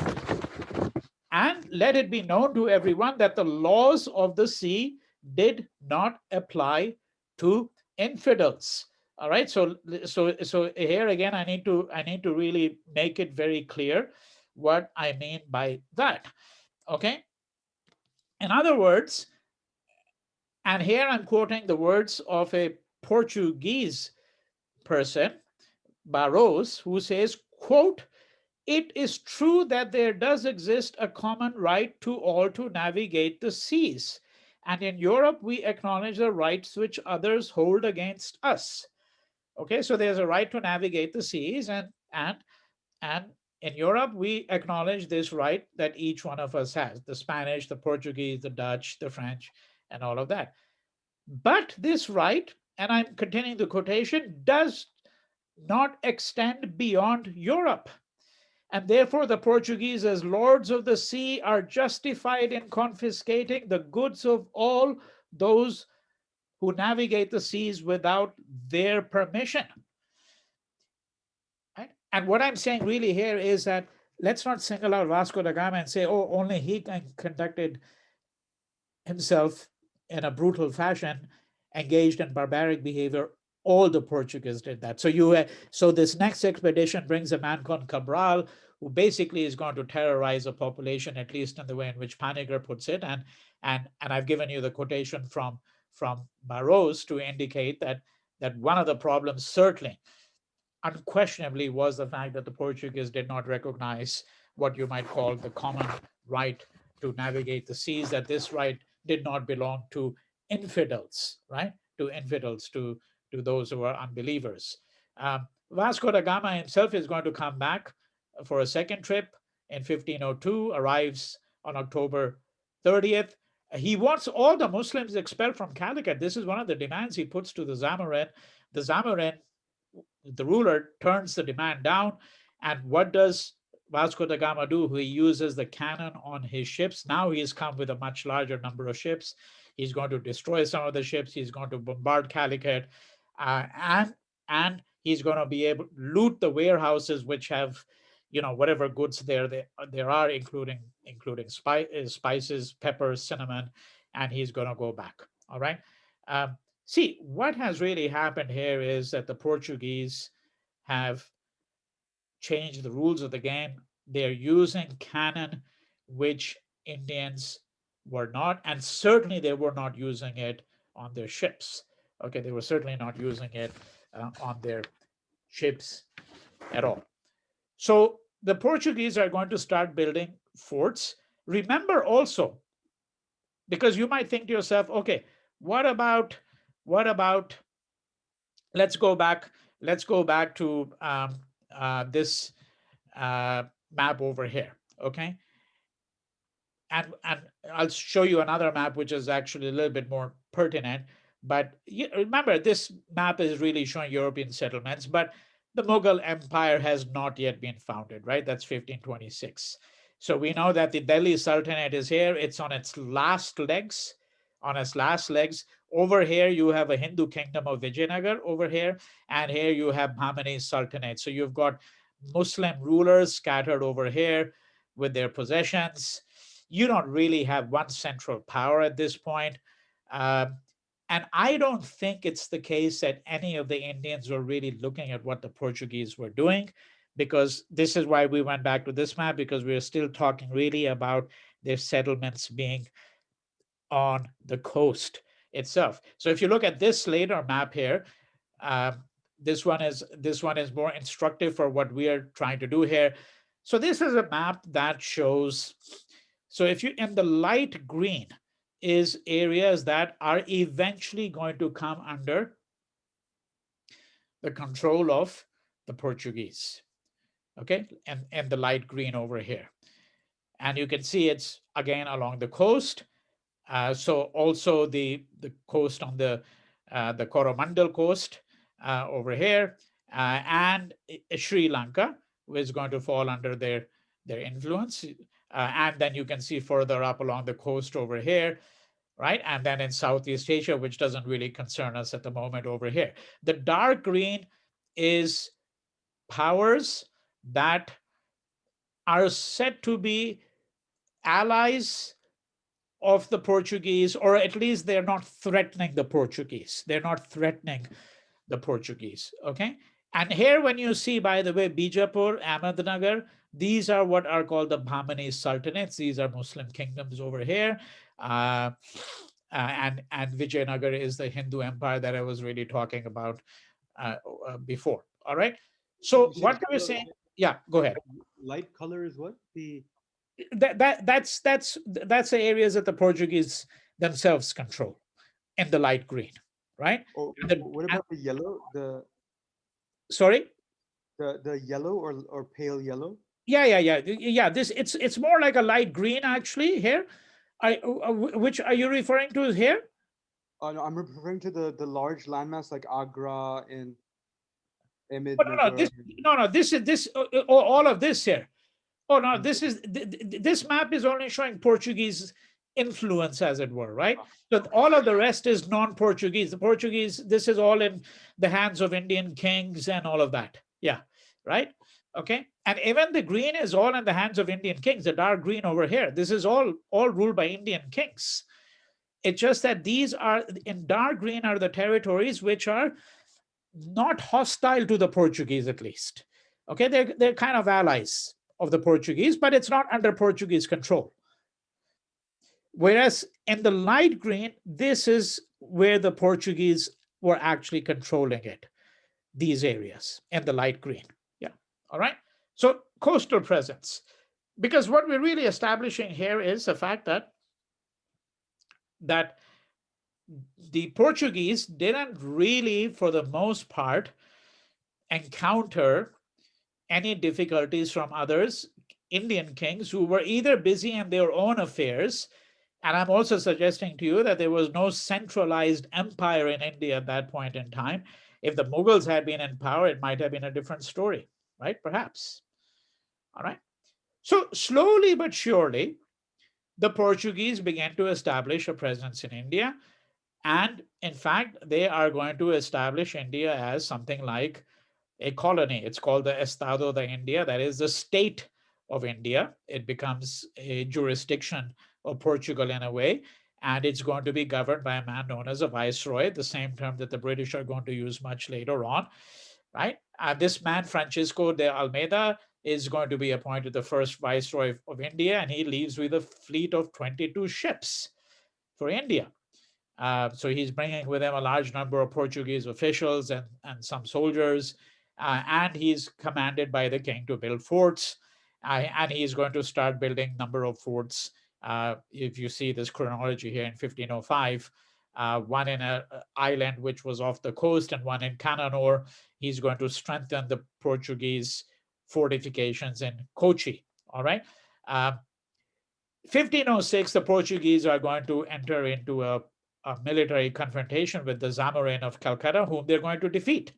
and let it be known to everyone that the laws of the sea did not apply to infidels. All right. So here again, I need to really make it very clear what I mean by that. Okay. In other words, and here I'm quoting the words of a Portuguese person, Barros, who says, quote, "It is true that there does exist a common right to all to navigate the seas. And in Europe, we acknowledge the rights which others hold against us." Okay, so there's a right to navigate the seas, and in Europe, we acknowledge this right that each one of us has, the Spanish, the Portuguese, the Dutch, the French, and all of that. But this right, and I'm continuing the quotation, does not extend beyond Europe. And therefore, the Portuguese, as lords of the sea, are justified in confiscating the goods of all those who navigate the seas without their permission. Right? And what I'm saying really here is that let's not single out Vasco da Gama and say, oh, only he conducted himself in a brutal fashion, engaged in barbaric behavior. All the Portuguese did that. So this next expedition brings a man called Cabral, who basically is going to terrorize a population, at least in the way in which Panikkar puts it. And I've given you the quotation from Barros to indicate that one of the problems, certainly, unquestionably, was the fact that the Portuguese did not recognize what you might call the common right to navigate the seas, that this right did not belong to infidels, right? To infidels, to those who are unbelievers. Vasco da Gama himself is going to come back for a second trip in 1502, arrives on October 30th. He wants all the Muslims expelled from Calicut. This is one of the demands he puts to the Zamoran. The Zamoran, the ruler, turns the demand down. And what does Vasco da Gama do? He uses the cannon on his ships. Now he's come with a much larger number of ships. He's going to destroy some of the ships. He's going to bombard Calicut. And he's going to be able to loot the warehouses which have, whatever goods there are, including spices, peppers, cinnamon, and he's going to go back. All right. See, what has really happened here is that the Portuguese have changed the rules of the game. They're using cannon, which Indians were not, and certainly they were not using it on their ships. Okay, they were certainly not using it on their ships at all. So the Portuguese are going to start building forts. Remember also, because you might think to yourself, okay, what about let's go back to this map over here, okay? And I'll show you another map which is actually a little bit more pertinent. But remember, this map is really showing European settlements, but the Mughal Empire has not yet been founded, right? That's 1526. So we know that the Delhi Sultanate is here. It's on its last legs. Over here, you have a Hindu kingdom of Vijayanagar over here, and here you have Bahmani Sultanate. So you've got Muslim rulers scattered over here with their possessions. You don't really have one central power at this point. And I don't think it's the case that any of the Indians were really looking at what the Portuguese were doing, because this is why we went back to this map, because we're still talking really about their settlements being on the coast itself. So if you look at this later map here, this one is more instructive for what we are trying to do here. So this is a map that shows, so if you, in the light green is areas that are eventually going to come under the control of the Portuguese, okay? And the light green over here. And you can see it's again along the coast. So also the coast on the Coromandel coast over here, and Sri Lanka is going to fall under their influence. And then you can see further up along the coast over here, right? And then in Southeast Asia, which doesn't really concern us at the moment over here. The dark green is powers that are said to be allies of the Portuguese, or at least they're not threatening the Portuguese. They're not threatening the Portuguese, okay? And here when you see, by the way, Bijapur, Ahmednagar, these are what are called the Bahmani Sultanates. These are Muslim kingdoms over here. And Vijayanagar is the Hindu empire that I was really talking about before, all right? So what I was saying, yeah, go ahead. Light color is what? That's the areas that the Portuguese themselves control in the light green, right? Oh, what about the yellow? Sorry? The yellow or pale yellow? Yeah. This it's more like a light green actually here. Which are you referring to here? No, I'm referring to the large landmass like Agra and Ahmed. This is all of this here. Oh no, this map is only showing Portuguese influence, as it were, right? So all of the rest is non-Portuguese. The Portuguese, this is all in the hands of Indian kings and all of that. Yeah, right? Okay. And even the green is all in the hands of Indian kings, the dark green over here. This is all ruled by Indian kings. It's just that these are, in dark green are the territories which are not hostile to the Portuguese, at least. Okay, they're kind of allies of the Portuguese, but it's not under Portuguese control. Whereas in the light green, this is where the Portuguese were actually controlling it, these areas in the light green. Yeah, all right? So coastal presence, because what we're really establishing here is the fact that the Portuguese didn't really, for the most part, encounter any difficulties from others, Indian kings, who were either busy in their own affairs. And I'm also suggesting to you that there was no centralized empire in India at that point in time. If the Mughals had been in power, it might have been a different story, right? Perhaps. All right. So slowly but surely, the Portuguese began to establish a presence in India. And in fact, they are going to establish India as something like a colony. It's called the Estado de India, that is the state of India. It becomes a jurisdiction of Portugal in a way, and it's going to be governed by a man known as a viceroy, the same term that the British are going to use much later on, right? This man, Francisco de Almeida, is going to be appointed the first viceroy of India, and he leaves with a fleet of 22 ships for India. So he's bringing with him a large number of Portuguese officials and some soldiers, and he's commanded by the king to build forts, and he's going to start building number of forts. If you see this chronology here in 1505, one in an island which was off the coast and one in Cananor. He's going to strengthen the Portuguese fortifications in Kochi. All right. 1506, the Portuguese are going to enter into a military confrontation with the Zamoran of Calcutta, whom they're going to defeat,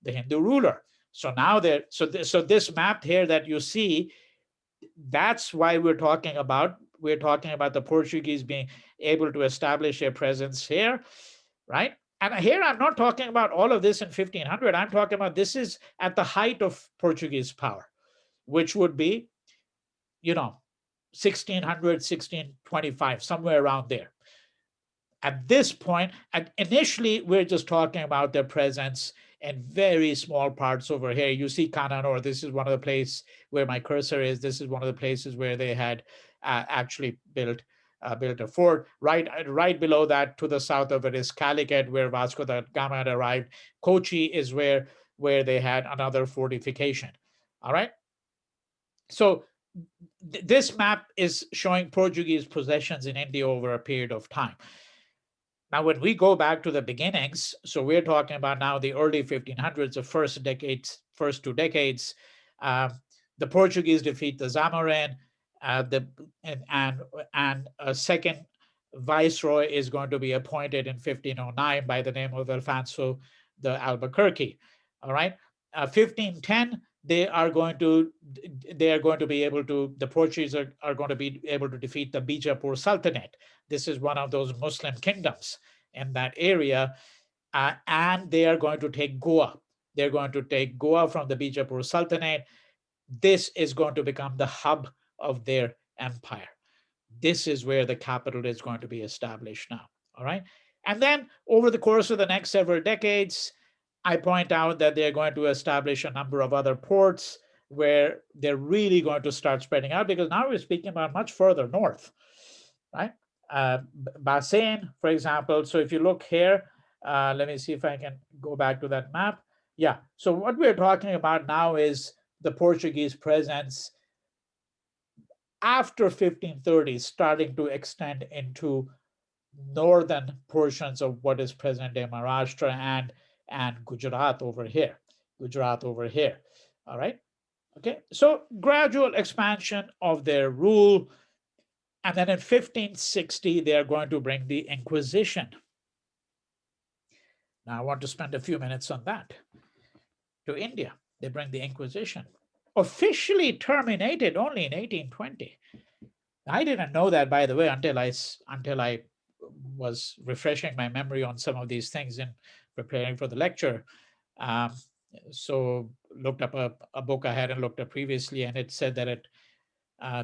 the Hindu ruler. So now this map here that you see, that's why we're talking about the Portuguese being able to establish a presence here, right? And here I'm not talking about all of this in 1500. I'm talking about this is at the height of Portuguese power, which would be, 1600, 1625, somewhere around there. At this point, initially, we're just talking about their presence in very small parts over here. You see Cananor. This is one of the places where my cursor is. This is one of the places where they had actually built a fort. Right below that, to the south of it, is Calicut, where Vasco da Gama had arrived. Kochi is where they had another fortification. All right. So this map is showing Portuguese possessions in India over a period of time. Now, when we go back to the beginnings, so we're talking about now the early 1500s, the first 2 decades, the Portuguese defeat the Zamoran, and a second viceroy is going to be appointed in 1509 by the name of Alfonso de Albuquerque. All right, 1510. The Portuguese are going to be able to defeat the Bijapur Sultanate. This is one of those Muslim kingdoms in that area, and they are going to take Goa. They're going to take Goa from the Bijapur Sultanate. This is going to become the hub of their empire. This is where the capital is going to be established now. All right. And then over the course of the next several decades, I point out that they're going to establish a number of other ports where they're really going to start spreading out, because now we're speaking about much further north, right? Basen, for example. So if you look here, let me see if I can go back to that map. Yeah. So what we're talking about now is the Portuguese presence after 1530 starting to extend into northern portions of what is present-day Maharashtra and Gujarat over here. All right. Okay. So gradual expansion of their rule. And then in 1560, they are going to bring the Inquisition. Now, I want to spend a few minutes on that. To India, they bring the Inquisition, officially terminated only in 1820. I didn't know that, by the way, until I was refreshing my memory on some of these things in preparing for the lecture. So looked up a book I hadn't looked at previously, and it said that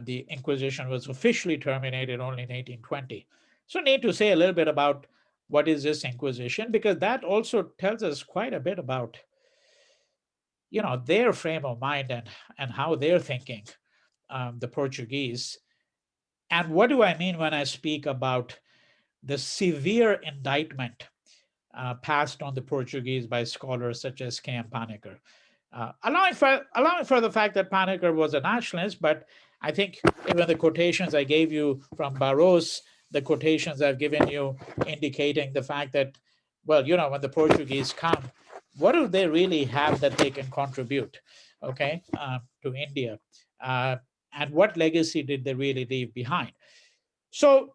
the Inquisition was officially terminated only in 1820. So need to say a little bit about what is this Inquisition, because that also tells us quite a bit about their frame of mind and how they're thinking, the Portuguese. And what do I mean when I speak about the severe indictment passed on the Portuguese by scholars such as K M Panikkar? Allowing for the fact that Panikkar was a nationalist, but I think even the quotations I gave you from Barros, the quotations I've given you indicating the fact that, well, when the Portuguese come, what do they really have that they can contribute, okay, to India? And what legacy did they really leave behind? So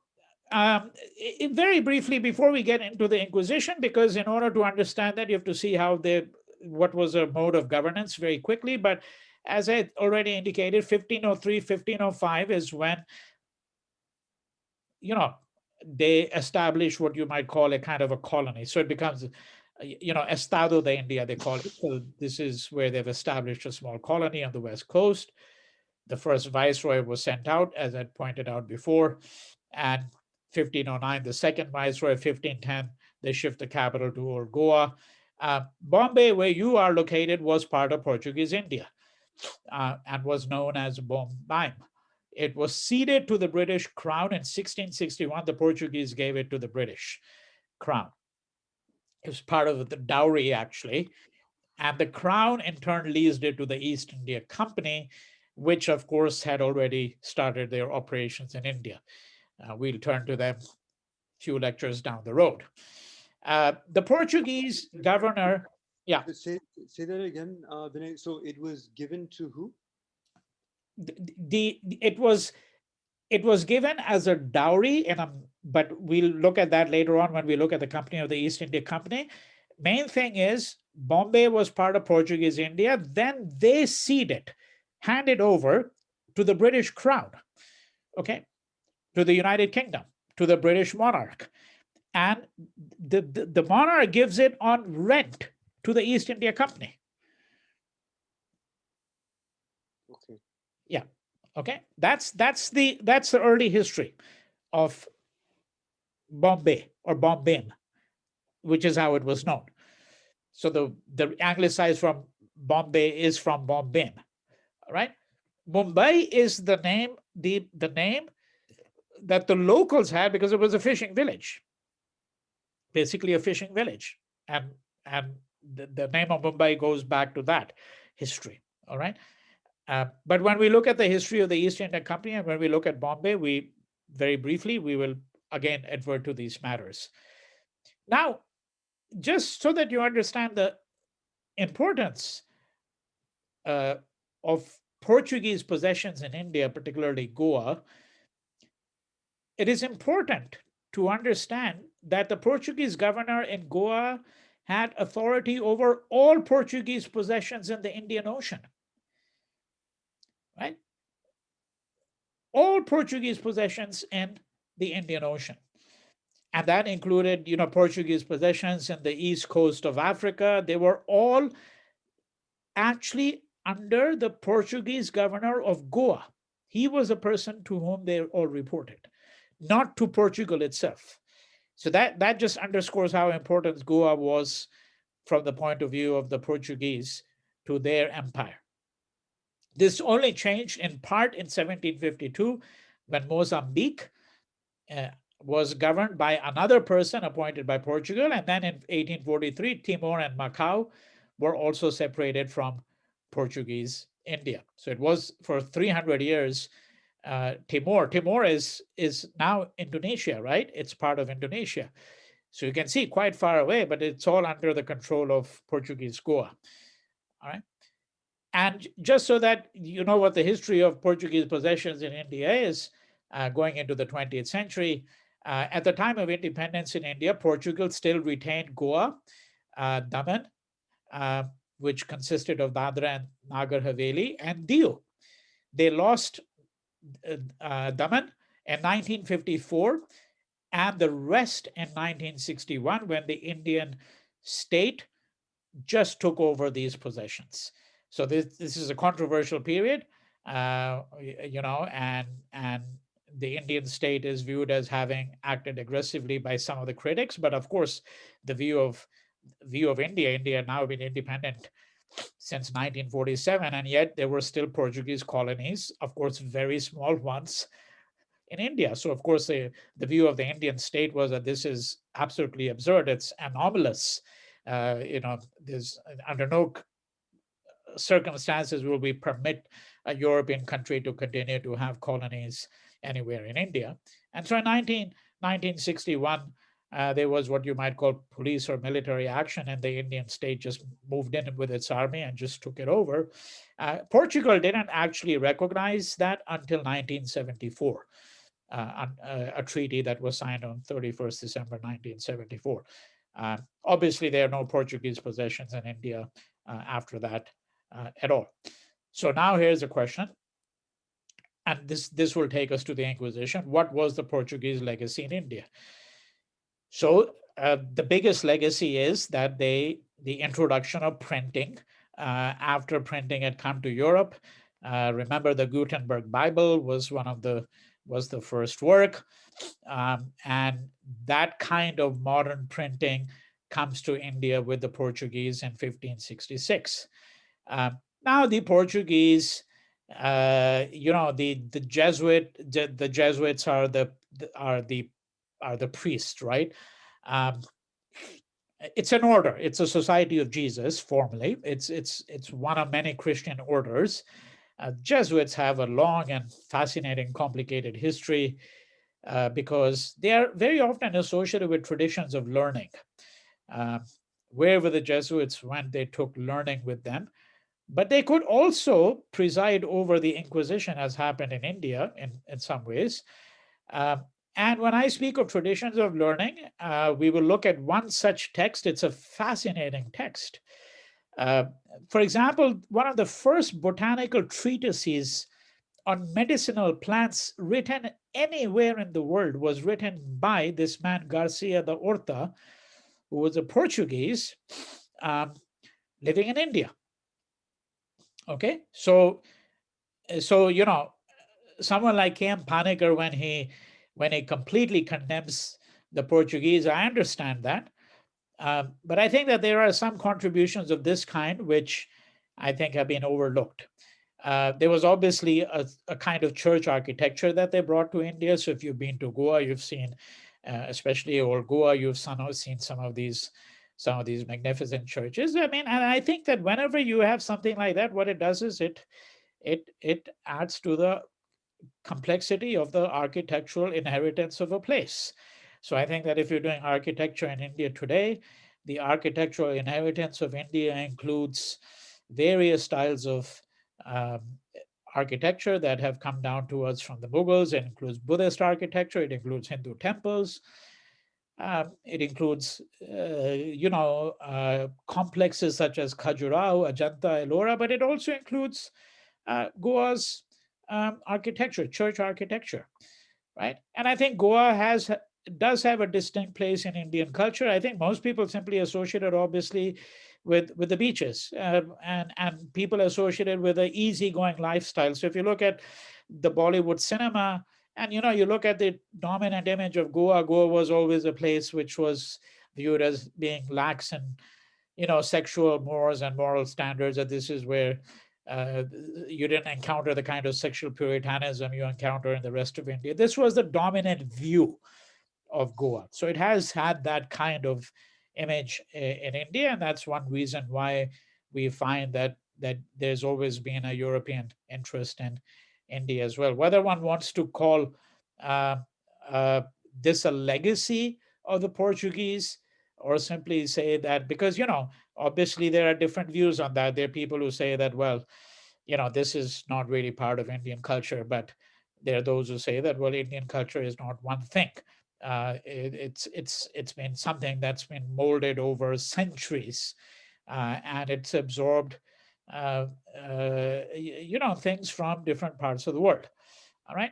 very briefly, before we get into the Inquisition, because in order to understand that, you have to see what was a mode of governance very quickly. But as I already indicated, 1503, 1505 is when, they establish what you might call a kind of a colony. So it becomes Estado de India, they call it. So this is where they've established a small colony on the west coast. The first viceroy was sent out, as I pointed out before, and 1509, the second viceroy, 1510, they shift the capital to Old Goa. Bombay, where you are located, was part of Portuguese India and was known as Bombay. It was ceded to the British Crown in 1661. The Portuguese gave it to the British Crown. It was part of the dowry, actually. And the Crown, in turn, leased it to the East India Company, which, of course, had already started their operations in India. We'll turn to them a few lectures down the road. The Portuguese governor, yeah. Say that again, Vinay. So it was given to who? It was given as a dowry, but we'll look at that later on when we look at the Company of the East India Company. Main thing is Bombay was part of Portuguese India. Then they ceded, handed over to the British Crown, okay, to the United Kingdom, to the British monarch. And the monarch gives it on rent to the East India Company. Okay. Yeah. Okay. That's the early history of Bombay or Bombay, which is how it was known. So the anglicized from Bombay is from Bombay, right? Mumbai is the name that the locals had because it was a fishing village, basically a fishing village, and the name of Mumbai goes back to that history. All right. But when we look at the history of the East India Company and when we look at Bombay, we very briefly, we will again advert to these matters. Now, just so that you understand the importance of Portuguese possessions in India, particularly Goa, it is important to understand that the Portuguese governor in Goa had authority over all Portuguese possessions in the Indian Ocean. Right? All Portuguese possessions in the Indian Ocean. And that included, Portuguese possessions in the east coast of Africa. They were all actually under the Portuguese governor of Goa. He was a person to whom they all reported, not to Portugal itself. So that just underscores how important Goa was from the point of view of the Portuguese to their empire. This only changed in part in 1752 when Mozambique was governed by another person appointed by Portugal. And then in 1843, Timor and Macau were also separated from Portuguese India. So it was for 300 years, Timor. Timor is now Indonesia, right? It's part of Indonesia. So you can see quite far away, but it's all under the control of Portuguese Goa. All right. And just so that you know what the history of Portuguese possessions in India is, going into the 20th century, at the time of independence in India, Portugal still retained Goa, Daman, which consisted of Dadra and Nagar Haveli, and Diu. They lost Daman in 1954 and the rest in 1961 when the Indian state just took over these possessions. So this is a controversial period, and the Indian state is viewed as having acted aggressively by some of the critics. But of course, the view of India now been independent since 1947, and yet there were still Portuguese colonies, of course, very small ones in India. So of course, the view of the Indian state was that this is absolutely absurd. It's anomalous. There's under no circumstances will we permit a European country to continue to have colonies anywhere in India. And so in 1961, there was what you might call police or military action, and the Indian state just moved in with its army and just took it over. Portugal didn't actually recognize that until 1974, a treaty that was signed on 31st December 1974. Obviously, there are no Portuguese possessions in India after that at all. So now here's a question, and this will take us to the Inquisition. What was the Portuguese legacy in India? So The biggest legacy is that the introduction of printing. After printing had come to Europe, remember the Gutenberg Bible was the first work, and that kind of modern printing comes to India with the Portuguese in 1566. Now the Portuguese, the Jesuits are the priests, right? Um, it's an order. It's a Society of Jesus. Formally, it's one of many Christian orders. Jesuits have a long and fascinating, complicated history because they are very often associated with traditions of learning. Uh, Wherever the Jesuits went, they took learning with them. But they could also preside over the Inquisition, as happened in India in some ways. Um, and when I speak of traditions of learning, we will look at one such text. It's a fascinating text. Uh, for example, one of the first botanical treatises on medicinal plants written anywhere in the world was written by this man, Garcia da Horta, who was a Portuguese um, living in India. Okay, so someone like K M Panikkar, when he completely condemns the Portuguese, I understand that. But I think that there are some contributions of this kind which I think have been overlooked. There was obviously a kind of church architecture that they brought to India. So if you've been to Goa, you've seen, especially old Goa, you've seen some of these magnificent churches. I mean, and I think that whenever you have something like that, what it does is it adds to the complexity of the architectural inheritance of a place. So I think that if you're doing architecture in India today, the architectural inheritance of India includes various styles of um, architecture that have come down to us from the Mughals. It includes Buddhist architecture, it includes Hindu temples, it includes, complexes such as Khajuraho, Ajanta, Ellora, but it also includes Goa's architecture, church architecture, right? And I think Goa does have a distinct place in Indian culture. I think most people simply associate it, obviously, with the beaches, and people associated with an easygoing lifestyle. So if you look at the Bollywood cinema, and you look at the dominant image of Goa, Goa was always a place which was viewed as being lax in sexual mores and moral standards. That this is where uh, you didn't encounter the kind of sexual puritanism you encounter in the rest of India. This was the dominant view of Goa. So it has had that kind of image in India, and that's one reason why we find that there's always been a European interest in India as well. Whether one wants to call uh, uh, this a legacy of the Portuguese, or simply say that, because obviously there are different views on that. There are people who say that, well, this is not really part of Indian culture, but there are those who say that, well, Indian culture is not one thing. It's been something that's been molded over centuries, and it's absorbed, things from different parts of the world. All right.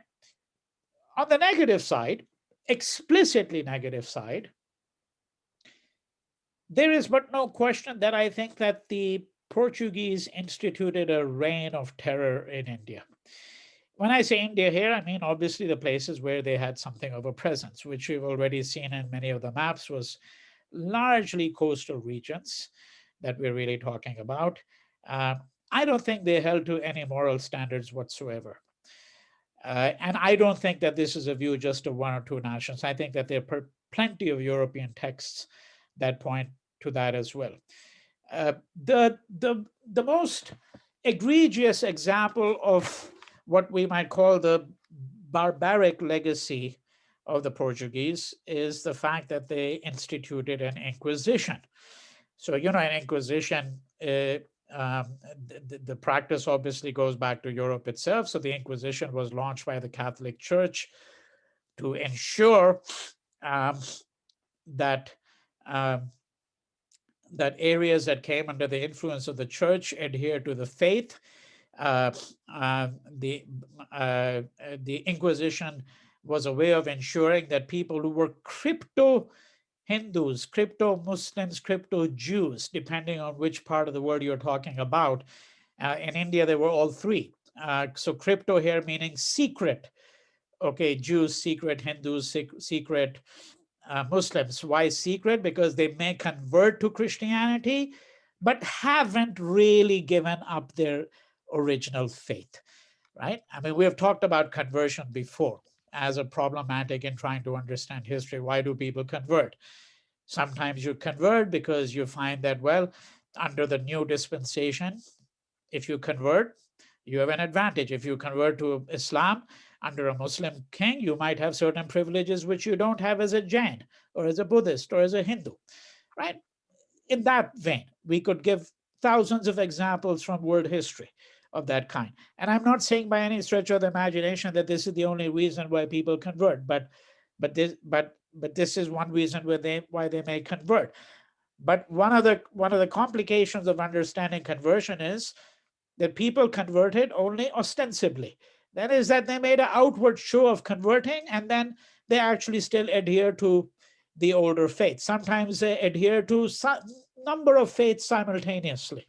On the negative side, explicitly negative side, there is but no question that I think that the Portuguese instituted a reign of terror in India. When I say India here, I mean obviously the places where they had something of a presence, which we've already seen in many of the maps, was largely coastal regions that we're really talking about. I don't think they held to any moral standards whatsoever. And I don't think that this is a view just of one or two nations. I think that there are plenty of European texts that point to that as well. The most egregious example of what we might call the barbaric legacy of the Portuguese is the fact that they instituted an Inquisition. So, an Inquisition, the practice obviously goes back to Europe itself. So the Inquisition was launched by the Catholic Church to ensure um, that um, that areas that came under the influence of the church adhere to the faith. Uh, uh, the the Inquisition was a way of ensuring that people who were crypto Hindus, crypto-Muslims, crypto-Jews, depending on which part of the world you're talking about. In India, they were all three. So crypto here meaning secret. Okay, Jews, secret, Hindus, secret, Muslims. Why secret? Because they may convert to Christianity, but haven't really given up their original faith, right? I mean, we have talked about conversion before as a problematic in trying to understand history. Why do people convert? Sometimes you convert because you find that, well, under the new dispensation, if you convert, you have an advantage. If you convert to Islam under a Muslim king, you might have certain privileges which you don't have as a Jain or as a Buddhist or as a Hindu, right? In that vein, we could give thousands of examples from world history of that kind. And I'm not saying by any stretch of the imagination that this is the only reason why people convert, but this is one reason why they may convert. But one of the complications of understanding conversion is that people converted only ostensibly. That is, that they made an outward show of converting, and then they actually still adhere to the older faith. Sometimes they adhere to some number of faiths simultaneously,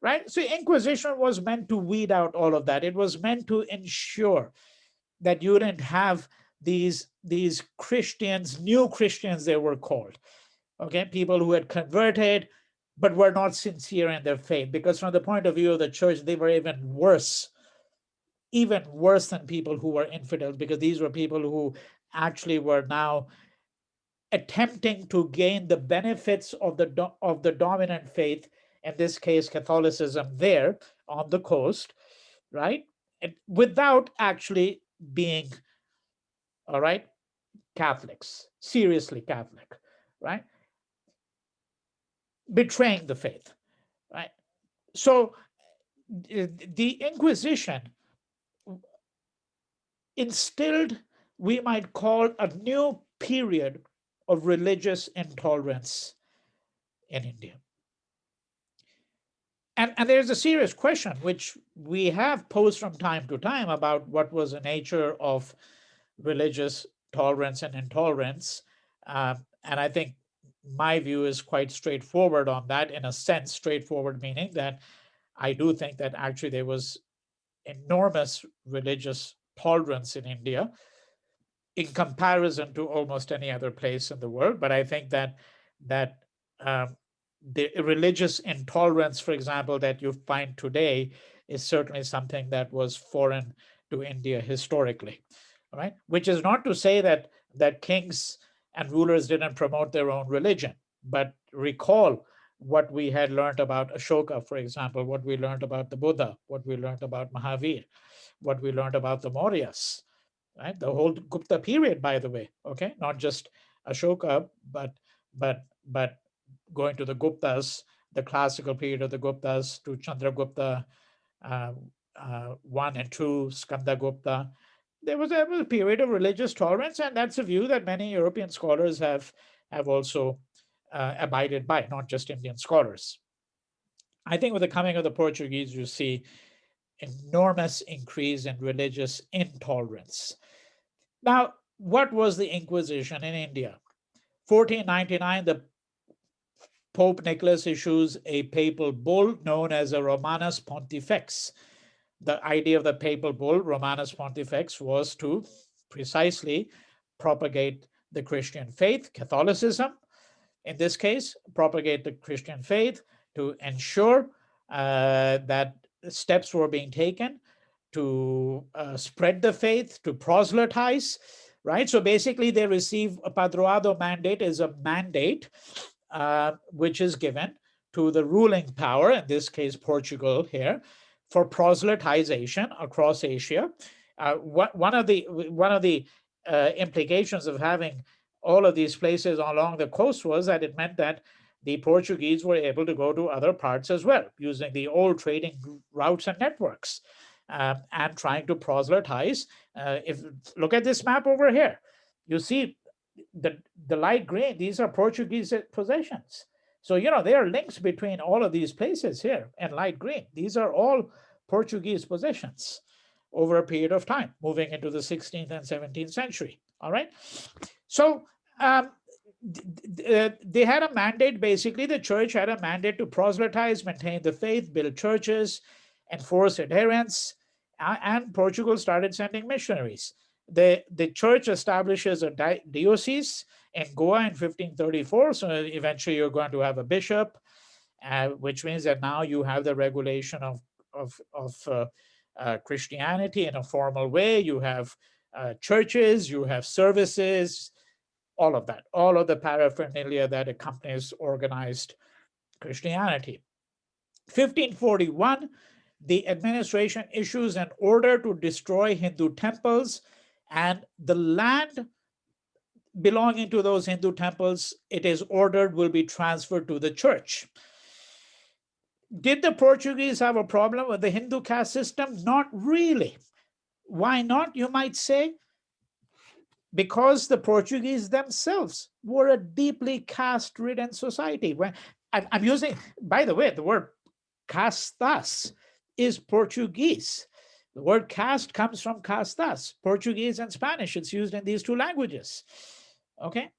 right? So Inquisition was meant to weed out all of that. It was meant to ensure that you didn't have these Christians, new Christians they were called, okay, people who had converted but were not sincere in their faith, because from the point of view of the church, they were even worse than people who were infidels, because these were people who actually were now attempting to gain the benefits of the dominant faith, in this case Catholicism, there on the coast, right? And without actually being, all right, Catholics, seriously Catholic, right? Betraying the faith, right? So the Inquisition instilled, we might call, a new period of religious intolerance in India. And there's a serious question which we have posed from time to time about what was the nature of religious tolerance and intolerance. And I think my view is quite straightforward on that, in a sense, straightforward meaning that I do think that actually there was enormous religious tolerance in India in comparison to almost any other place in the world. But I think that the religious intolerance, for example, that you find today is certainly something that was foreign to India historically, right? Which is not to say that kings and rulers didn't promote their own religion, but recall what we had learned about Ashoka, for example, what we learned about the Buddha, what we learned about Mahavir, what we learned about the Mauryas, right? The whole Gupta period, by the way, okay, not just Ashoka, but going to the Guptas, the classical period of the Guptas, to Chandragupta 1 and 2, Skanda Gupta. There was a period of religious tolerance, and that's a view that many European scholars have also abided by, not just Indian scholars. I think with the coming of the Portuguese, you see enormous increase in religious intolerance. Now, what was the Inquisition in India? 1499, the Pope Nicholas issues a papal bull known as a Romanus Pontifex. The idea of the papal bull, Romanus Pontifex, was to precisely propagate the Christian faith, Catholicism, in this case, propagate the Christian faith, to ensure that steps were being taken to spread the faith, to proselytize, right? So basically, they receive a padroado mandate, is a mandate which is given to the ruling power, in this case Portugal here, for proselytization across Asia. One of the implications of having all of these places along the coast was that it meant that the Portuguese were able to go to other parts as well, using the old trading routes and networks, and trying to proselytize. If look at this map over here, you see the light green, these are Portuguese possessions. So, there are links between all of these places here in light green. These are all Portuguese possessions over a period of time, moving into the 16th and 17th century. All right. So they had a mandate. Basically, the church had a mandate to proselytize, maintain the faith, build churches, enforce adherence, and Portugal started sending missionaries. The church establishes a diocese in Goa in 1534. So eventually you're going to have a bishop, which means that now you have the regulation of Christianity in a formal way. You have churches, you have services, all of that, all of the paraphernalia that accompanies organized Christianity. 1541, the administration issues an order to destroy Hindu temples, and the land belonging to those Hindu temples, it is ordered, will be transferred to the church. Did the Portuguese have a problem with the Hindu caste system? Not really. Why not, you might say? Because the Portuguese themselves were a deeply caste-ridden society. When I'm using, by the way, the word castas is Portuguese. The word caste comes from castas, Portuguese and Spanish. It's used in these two languages. Okay.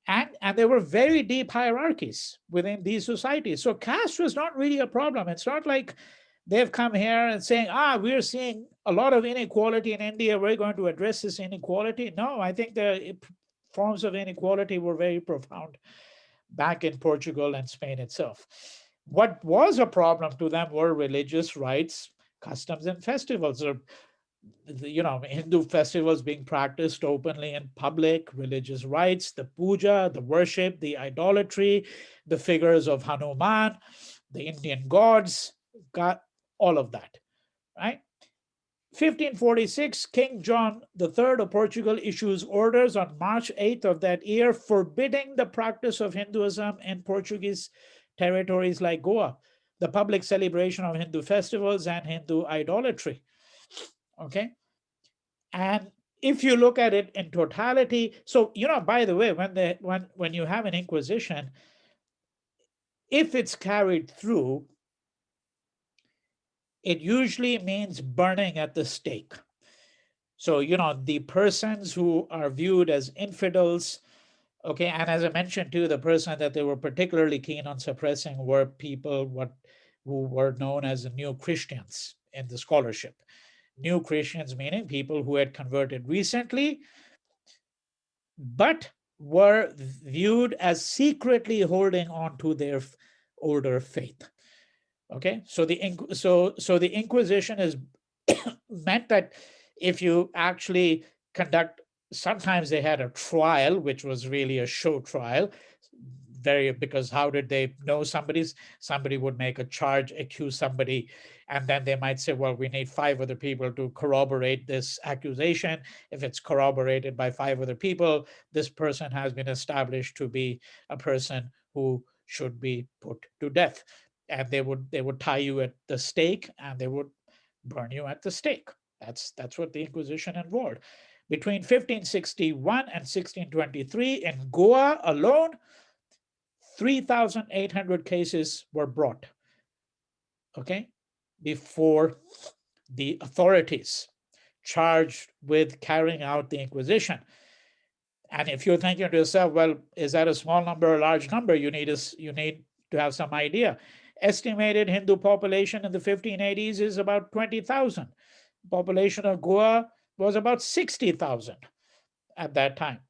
And there were very deep hierarchies within these societies. So caste was not really a problem. It's not like they've come here and saying, we're seeing a lot of inequality in India, we're going to address this inequality. No, I think the forms of inequality were very profound back in Portugal and Spain itself. What was a problem to them were religious rites, customs, and festivals. Hindu festivals being practiced openly in public, religious rites, the puja, the worship, the idolatry, the figures of Hanuman, the Indian gods, got all of that, right? 1546, King John III of Portugal issues orders on March 8th of that year forbidding the practice of Hinduism in Portuguese territories like Goa, the public celebration of Hindu festivals and Hindu idolatry. Okay. And if you look at it in totality, so, by the way, when you have an inquisition, if it's carried through, it usually means burning at the stake. So, the persons who are viewed as infidels, okay, and as I mentioned too, the person that they were particularly keen on suppressing were people who were known as the New Christians in the scholarship. New Christians meaning people who had converted recently, but were viewed as secretly holding on to their older faith. Okay, so the Inquisition is meant that if you actually conduct, sometimes they had a trial, which was really a show trial, because how did they know somebody would make a charge, accuse somebody, and then they might say, well, we need 5 other people to corroborate this accusation. If it's corroborated by 5 other people, this person has been established to be a person who should be put to death. And they would tie you at the stake, and they would burn you at the stake. That's what the Inquisition involved. Between 1561 and 1623, in Goa alone, 3,800 cases were brought, okay, before the authorities charged with carrying out the Inquisition. And if you're thinking to yourself, well, is that a small number or a large number? You need to have some idea. Estimated Hindu population in the 1580s is about 20,000. Population of Goa was about 60,000 at that time.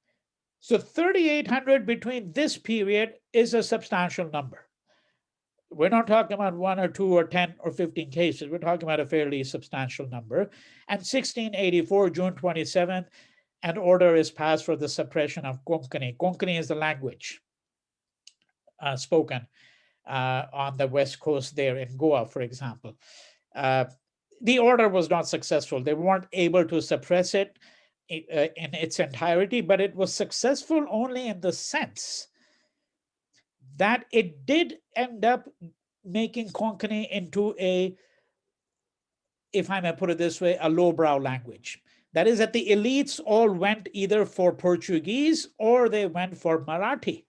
So 3,800 between this period is a substantial number. We're not talking about 1 or 2 or 10 or 15 cases. We're talking about a fairly substantial number. And 1684, June 27th, an order is passed for the suppression of Konkani. Konkani is the language spoken on the west coast there in Goa, for example. The order was not successful. They weren't able to suppress it in its entirety, but it was successful only in the sense that it did end up making Konkani into if I may put it this way, a lowbrow language. That is, that the elites all went either for Portuguese or they went for Marathi.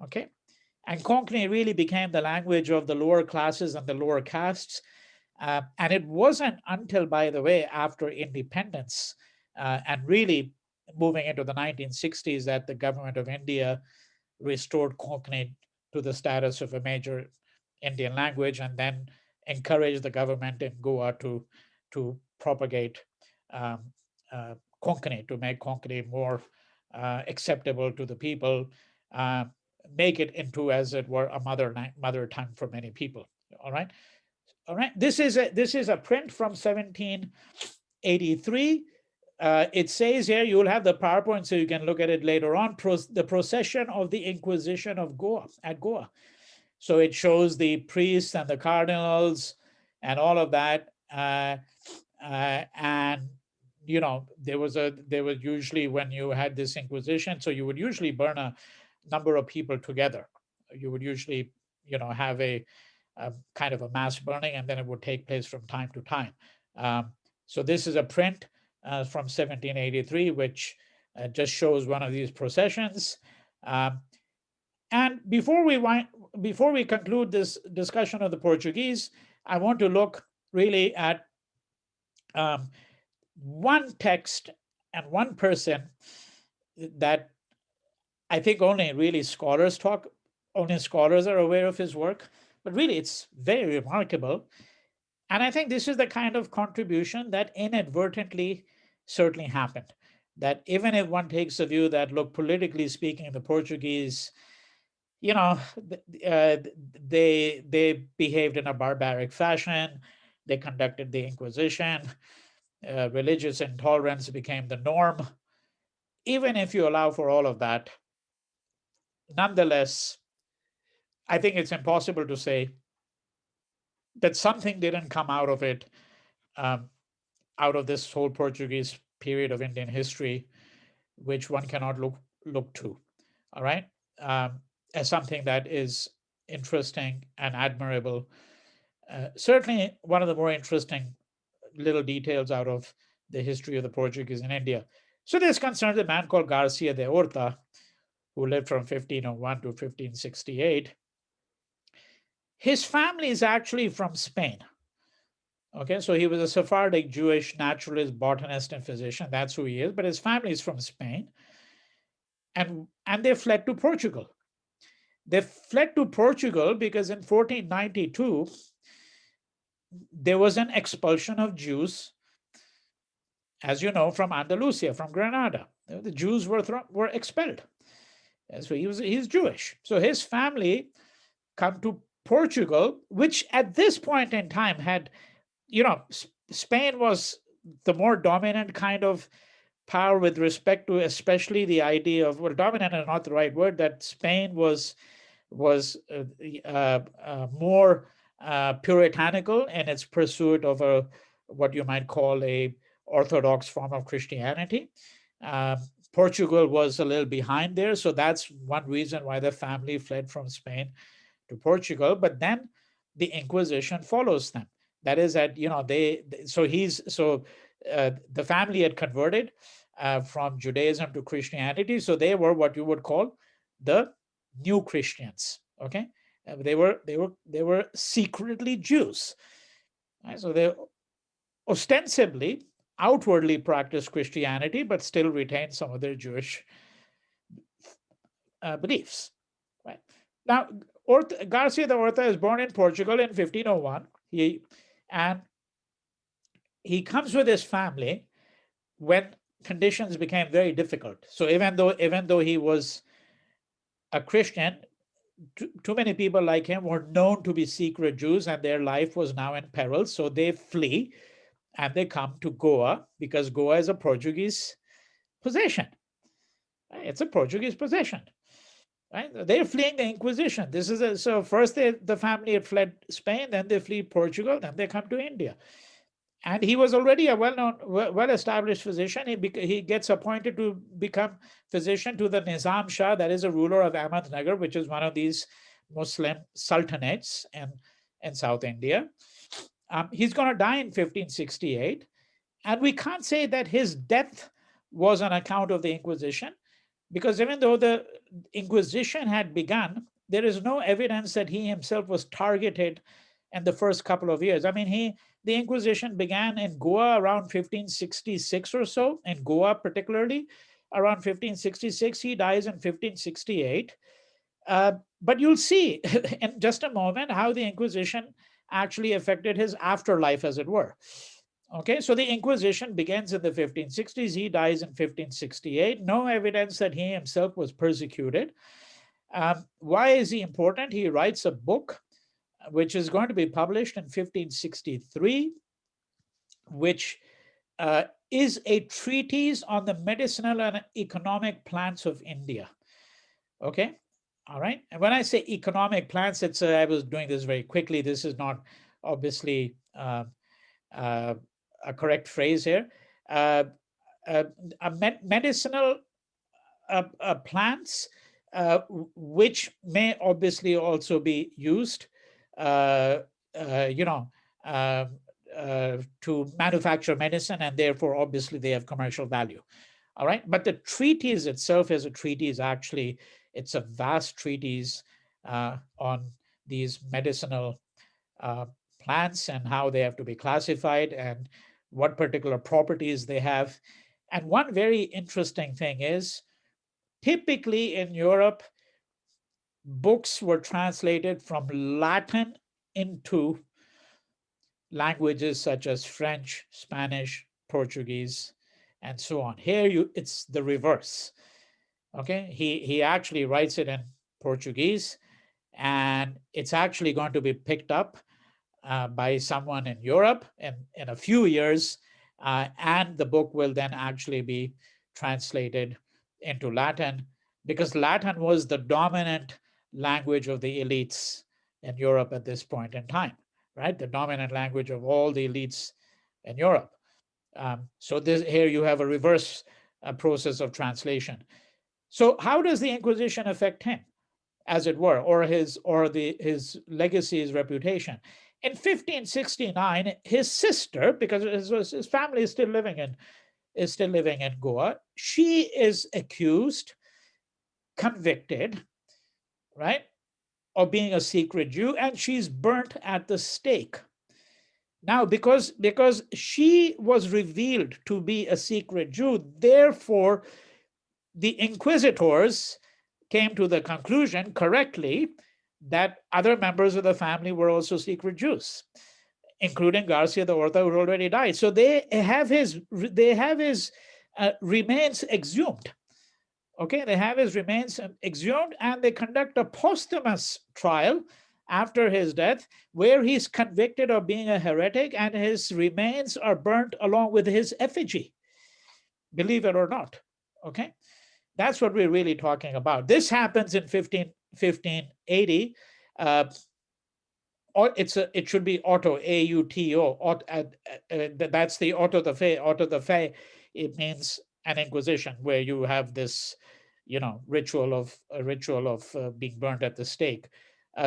Okay. And Konkani really became the language of the lower classes and the lower castes. And it wasn't until, by the way, after independence and really moving into the 1960s that the government of India restored Konkani to the status of a major Indian language, and then encouraged the government in Goa to propagate um, Konkani, to make Konkani more acceptable to the people, uh, make it into, as it were, a mother tongue for many people. All right, all right. This is a print from 1783. It says here, you'll have the PowerPoint so you can look at it later on. The procession of the Inquisition of Goa at Goa. So it shows the priests and the cardinals and all of that. And there was usually, when you had this Inquisition, so you would usually burn a number of people together. You would usually have a kind of a mass burning, and then it would take place from time to time. So this is a print from 1783, which just shows one of these processions. And before we conclude this discussion of the Portuguese, I want to look really at one text and one person that I think only scholars are aware of his work, but really it's very remarkable. And I think this is the kind of contribution that inadvertently certainly happened. That even if one takes the view that, look, politically speaking, the Portuguese, they behaved in a barbaric fashion, they conducted the Inquisition, religious intolerance became the norm. Even if you allow for all of that, nonetheless, I think it's impossible to say that something didn't come out of it, out of this whole Portuguese period of Indian history, which one cannot look to, all right, as something that is interesting and admirable. Certainly, one of the more interesting little details out of the history of the Portuguese in India. So this concerns a man called Garcia de Orta, who lived from 1501 to 1568. His family is actually from Spain. Okay, so he was a Sephardic Jewish naturalist, botanist, and physician. That's who he is. But his family is from Spain, and they fled to Portugal. They fled to Portugal because in 1492 there was an expulsion of Jews, as you know, from Andalusia, from Granada. The Jews were expelled. So he's Jewish. So his family come to Portugal, which at this point in time had, Spain was the more dominant kind of power with respect to, especially the idea of, well, dominant is not the right word, that Spain was more puritanical in its pursuit of what you might call a orthodox form of Christianity. Portugal was a little behind there, so that's one reason why the family fled from Spain to Portugal. But then the Inquisition follows them. That is that the family had converted from Judaism to Christianity, so they were what you would call the New Christians. Okay, they were secretly Jews. Right? So they ostensibly, outwardly practiced Christianity, but still retained some of their Jewish beliefs. Right now, Garcia de Orta is born in Portugal in 1501. He comes with his family when conditions became very difficult. So even though he was a Christian, too many people like him were known to be secret Jews, and their life was now in peril. So they flee and they come to Goa, because Goa is a Portuguese possession. It's a Portuguese possession. Right? They're fleeing the Inquisition. So first the family had fled Spain, then they flee Portugal, then they come to India. And he was already a well-known, well-established physician. He gets appointed to become physician to the Nizam Shah, that is a ruler of Ahmednagar, which is one of these Muslim sultanates in South India. He's going to die in 1568. And we can't say that his death was on account of the Inquisition, because even though the Inquisition had begun, there is no evidence that he himself was targeted in the first couple of years. I mean, the Inquisition began in Goa around 1566 or so, in Goa particularly, around 1566. He dies in 1568. But you'll see in just a moment how the Inquisition actually affected his afterlife, as it were. Okay, so the Inquisition begins in the 1560s. He dies in 1568. No evidence that he himself was persecuted. Why is he important? He writes a book which is going to be published in 1563, which is a treatise on the medicinal and economic plants of India. Okay, all right. And when I say economic plants, I was doing this very quickly. This is not obviously a correct phrase here. Medicinal plants, which may obviously also be used, you know, to manufacture medicine, and therefore, obviously, they have commercial value. All right, but the treatise itself is a treatise. Actually, it's a vast treatise on these medicinal plants and how they have to be classified and what particular properties they have. And one very interesting thing is, typically in Europe, books were translated from Latin into languages such as French, Spanish, Portuguese, and so on. Here, it's the reverse. Okay, he actually writes it in Portuguese, and it's actually going to be picked up by someone in Europe in a few years, and the book will then actually be translated into Latin, because Latin was the dominant language of the elites in Europe at this point in time, right? The dominant language of all the elites in Europe. So here you have a reverse process of translation. So how does the Inquisition affect him, as it were, or his legacy, his reputation? In 1569, his sister, because his family is still living in Goa, she is accused, convicted, right, of being a secret Jew, and she's burnt at the stake. Now, because she was revealed to be a secret Jew, therefore, the inquisitors came to the conclusion, correctly, that other members of the family were also secret Jews, including Garcia da Horta, who already died. So they have his remains exhumed. Okay, they have his remains exhumed, and they conduct a posthumous trial after his death, where he's convicted of being a heretic, and his remains are burnt along with his effigy, believe it or not. Okay, that's what we're really talking about. This happens in 1580. It should be auto, A-U-T-O. That's the auto de fe. Auto de fe, it means an inquisition, where you have this, ritual of being burnt at the stake.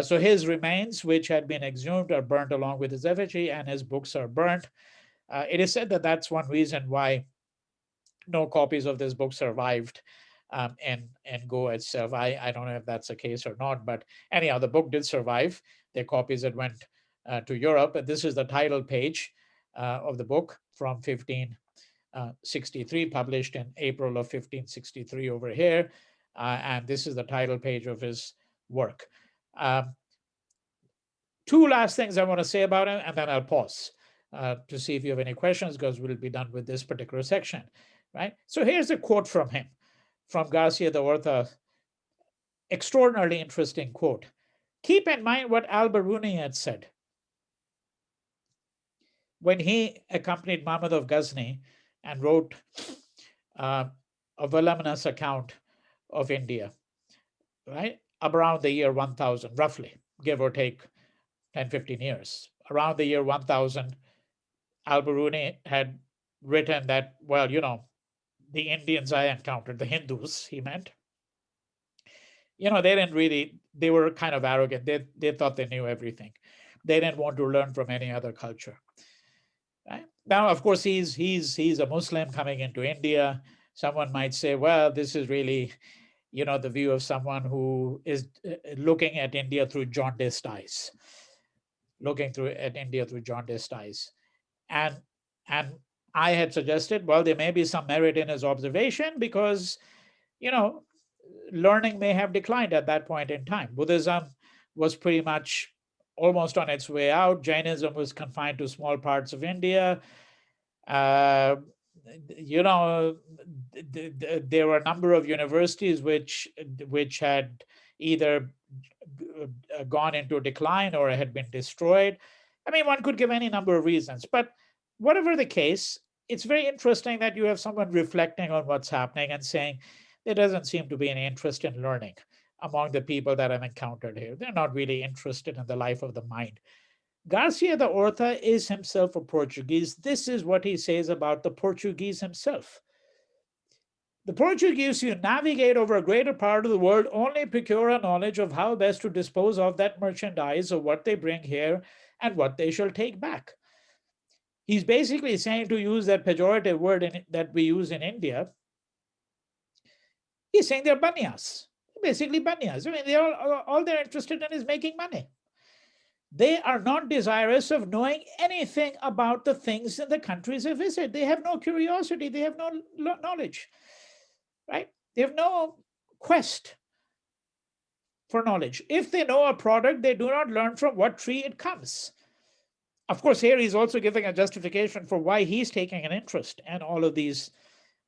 So his remains, which had been exhumed, are burnt along with his effigy, and his books are burnt. It is said that that's one reason why no copies of this book survived in Goa itself. I don't know if that's the case or not, but anyhow, the book did survive. Their copies that went to Europe. And this is the title page of the book from 1563, published in April of 1563 over here. And this is the title page of his work. Two last things I want to say about him, and then I'll pause to see if you have any questions, because we'll be done with this particular section, right? So here's a quote from him, from Garcia da Horta. Extraordinarily interesting quote. Keep in mind what Al-Biruni had said when he accompanied Muhammad of Ghazni and wrote a voluminous account of India, right? Around the year 1000, roughly, give or take 10, 15 years. Around the year 1000, Al-Biruni had written that, well, the Indians I encountered, the Hindus, he meant, they were kind of arrogant. They thought they knew everything. They didn't want to learn from any other culture. Right? Now, of course, he's a Muslim coming into India. Someone might say, well, this is really, the view of someone who is looking at India through jaundiced eyes. And I had suggested, well, there may be some merit in his observation because, you know, learning may have declined at that point in time. Buddhism was pretty much almost on its way out. Jainism was confined to small parts of India. Uh, you know, there were a number of universities which had either gone into decline or had been destroyed. I mean, one could give any number of reasons, but whatever the case, it's very interesting that you have someone reflecting on what's happening and saying there doesn't seem to be any interest in learning among the people that I've encountered here. They're not really interested in the life of the mind. Garcia, the author, is himself a Portuguese. This is what he says about the Portuguese himself. The Portuguese who navigate over a greater part of the world only procure a knowledge of how best to dispose of that merchandise of what they bring here and what they shall take back. He's basically saying, to use that pejorative word that we use in India, he's saying they're banyas, basically banyas. I mean, all they're interested in is making money. They are not desirous of knowing anything about the things in the countries they visit. They have no curiosity. They have no knowledge, right? They have no quest for knowledge. If they know a product, they do not learn from what tree it comes. Of course, here he's also giving a justification for why he's taking an interest in all of these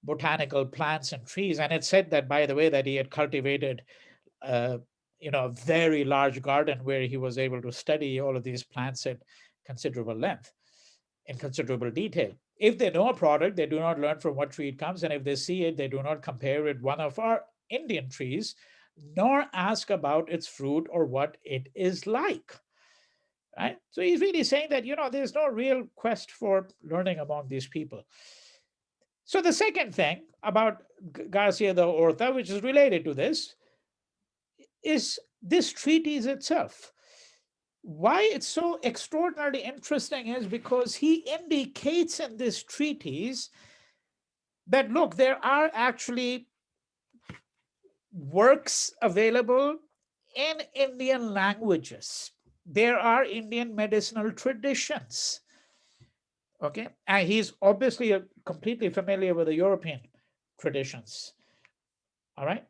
botanical plants and trees. And it said that, by the way, that he had cultivated a very large garden where he was able to study all of these plants at considerable length, in considerable detail. If they know a product, they do not learn from what tree it comes. And if they see it, they do not compare it with one of our Indian trees, nor ask about its fruit or what it is like. Right? So he's really saying that, there's no real quest for learning among these people. So the second thing about Garcia the Orta, which is related to this, is this treatise itself. Why it's so extraordinarily interesting is because he indicates in this treatise that, look, there are actually works available in Indian languages. There are Indian medicinal traditions. Okay, and he's obviously completely familiar with the European traditions. All right.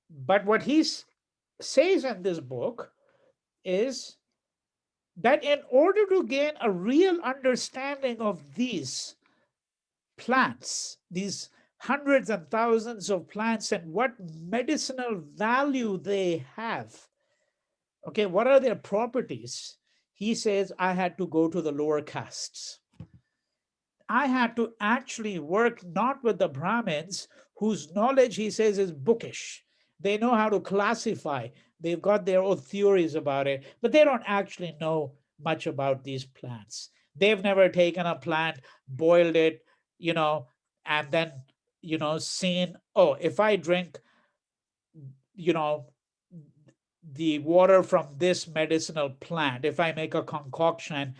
But what he says in this book is that in order to gain a real understanding of these plants, these hundreds and thousands of plants, and what medicinal value they have, okay, what are their properties? He says, I had to go to the lower castes. I had to actually work not with the Brahmins, whose knowledge, he says, is bookish. They know how to classify. They've got their own theories about it, but they don't actually know much about these plants. They've never taken a plant, boiled it, and then, seen, oh, if I drink, the water from this medicinal plant, if I make a concoction,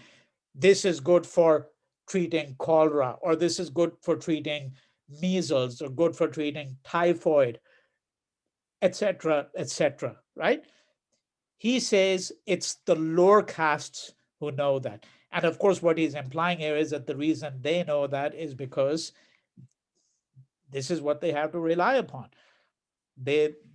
this is good for treating cholera, or this is good for treating measles, or good for treating typhoid, etc., etc., right? He says it's the lower castes who know that. And of course, what he's implying here is that the reason they know that is because this is what they have to rely upon.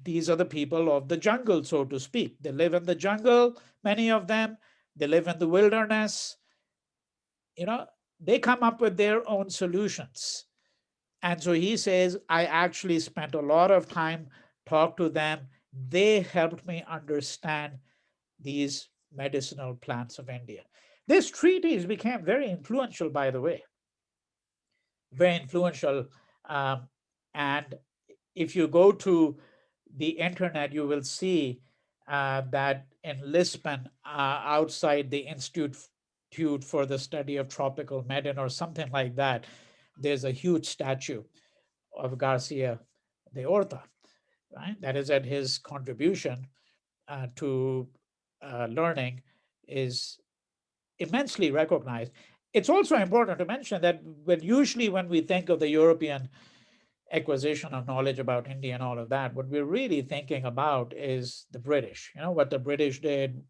These are the people of the jungle, so to speak. They live in the jungle, many of them. They live in the wilderness. They come up with their own solutions. And so he says, I actually spent a lot of time, talked to them. They helped me understand these medicinal plants of India. This treatise became very influential, by the way, very influential. And if you go to the internet, you will see that in Lisbon, outside the Institute for the Study of Tropical Medicine or something like that, there's a huge statue of Garcia de Orta, right? That is that his contribution to learning is immensely recognized. It's also important to mention that usually when we think of the European acquisition of knowledge about India and all of that, what we're really thinking about is the British, what the British did.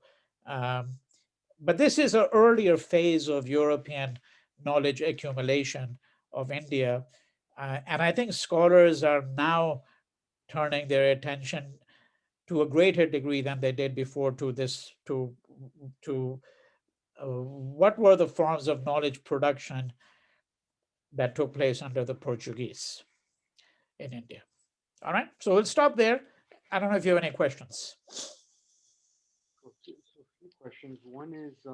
But this is an earlier phase of European knowledge accumulation of India. And I think scholars are now turning their attention to a greater degree than they did before to this, to what were the forms of knowledge production that took place under the Portuguese in India. All right, so we'll stop there. I don't know if you have any questions. So a few questions. One is,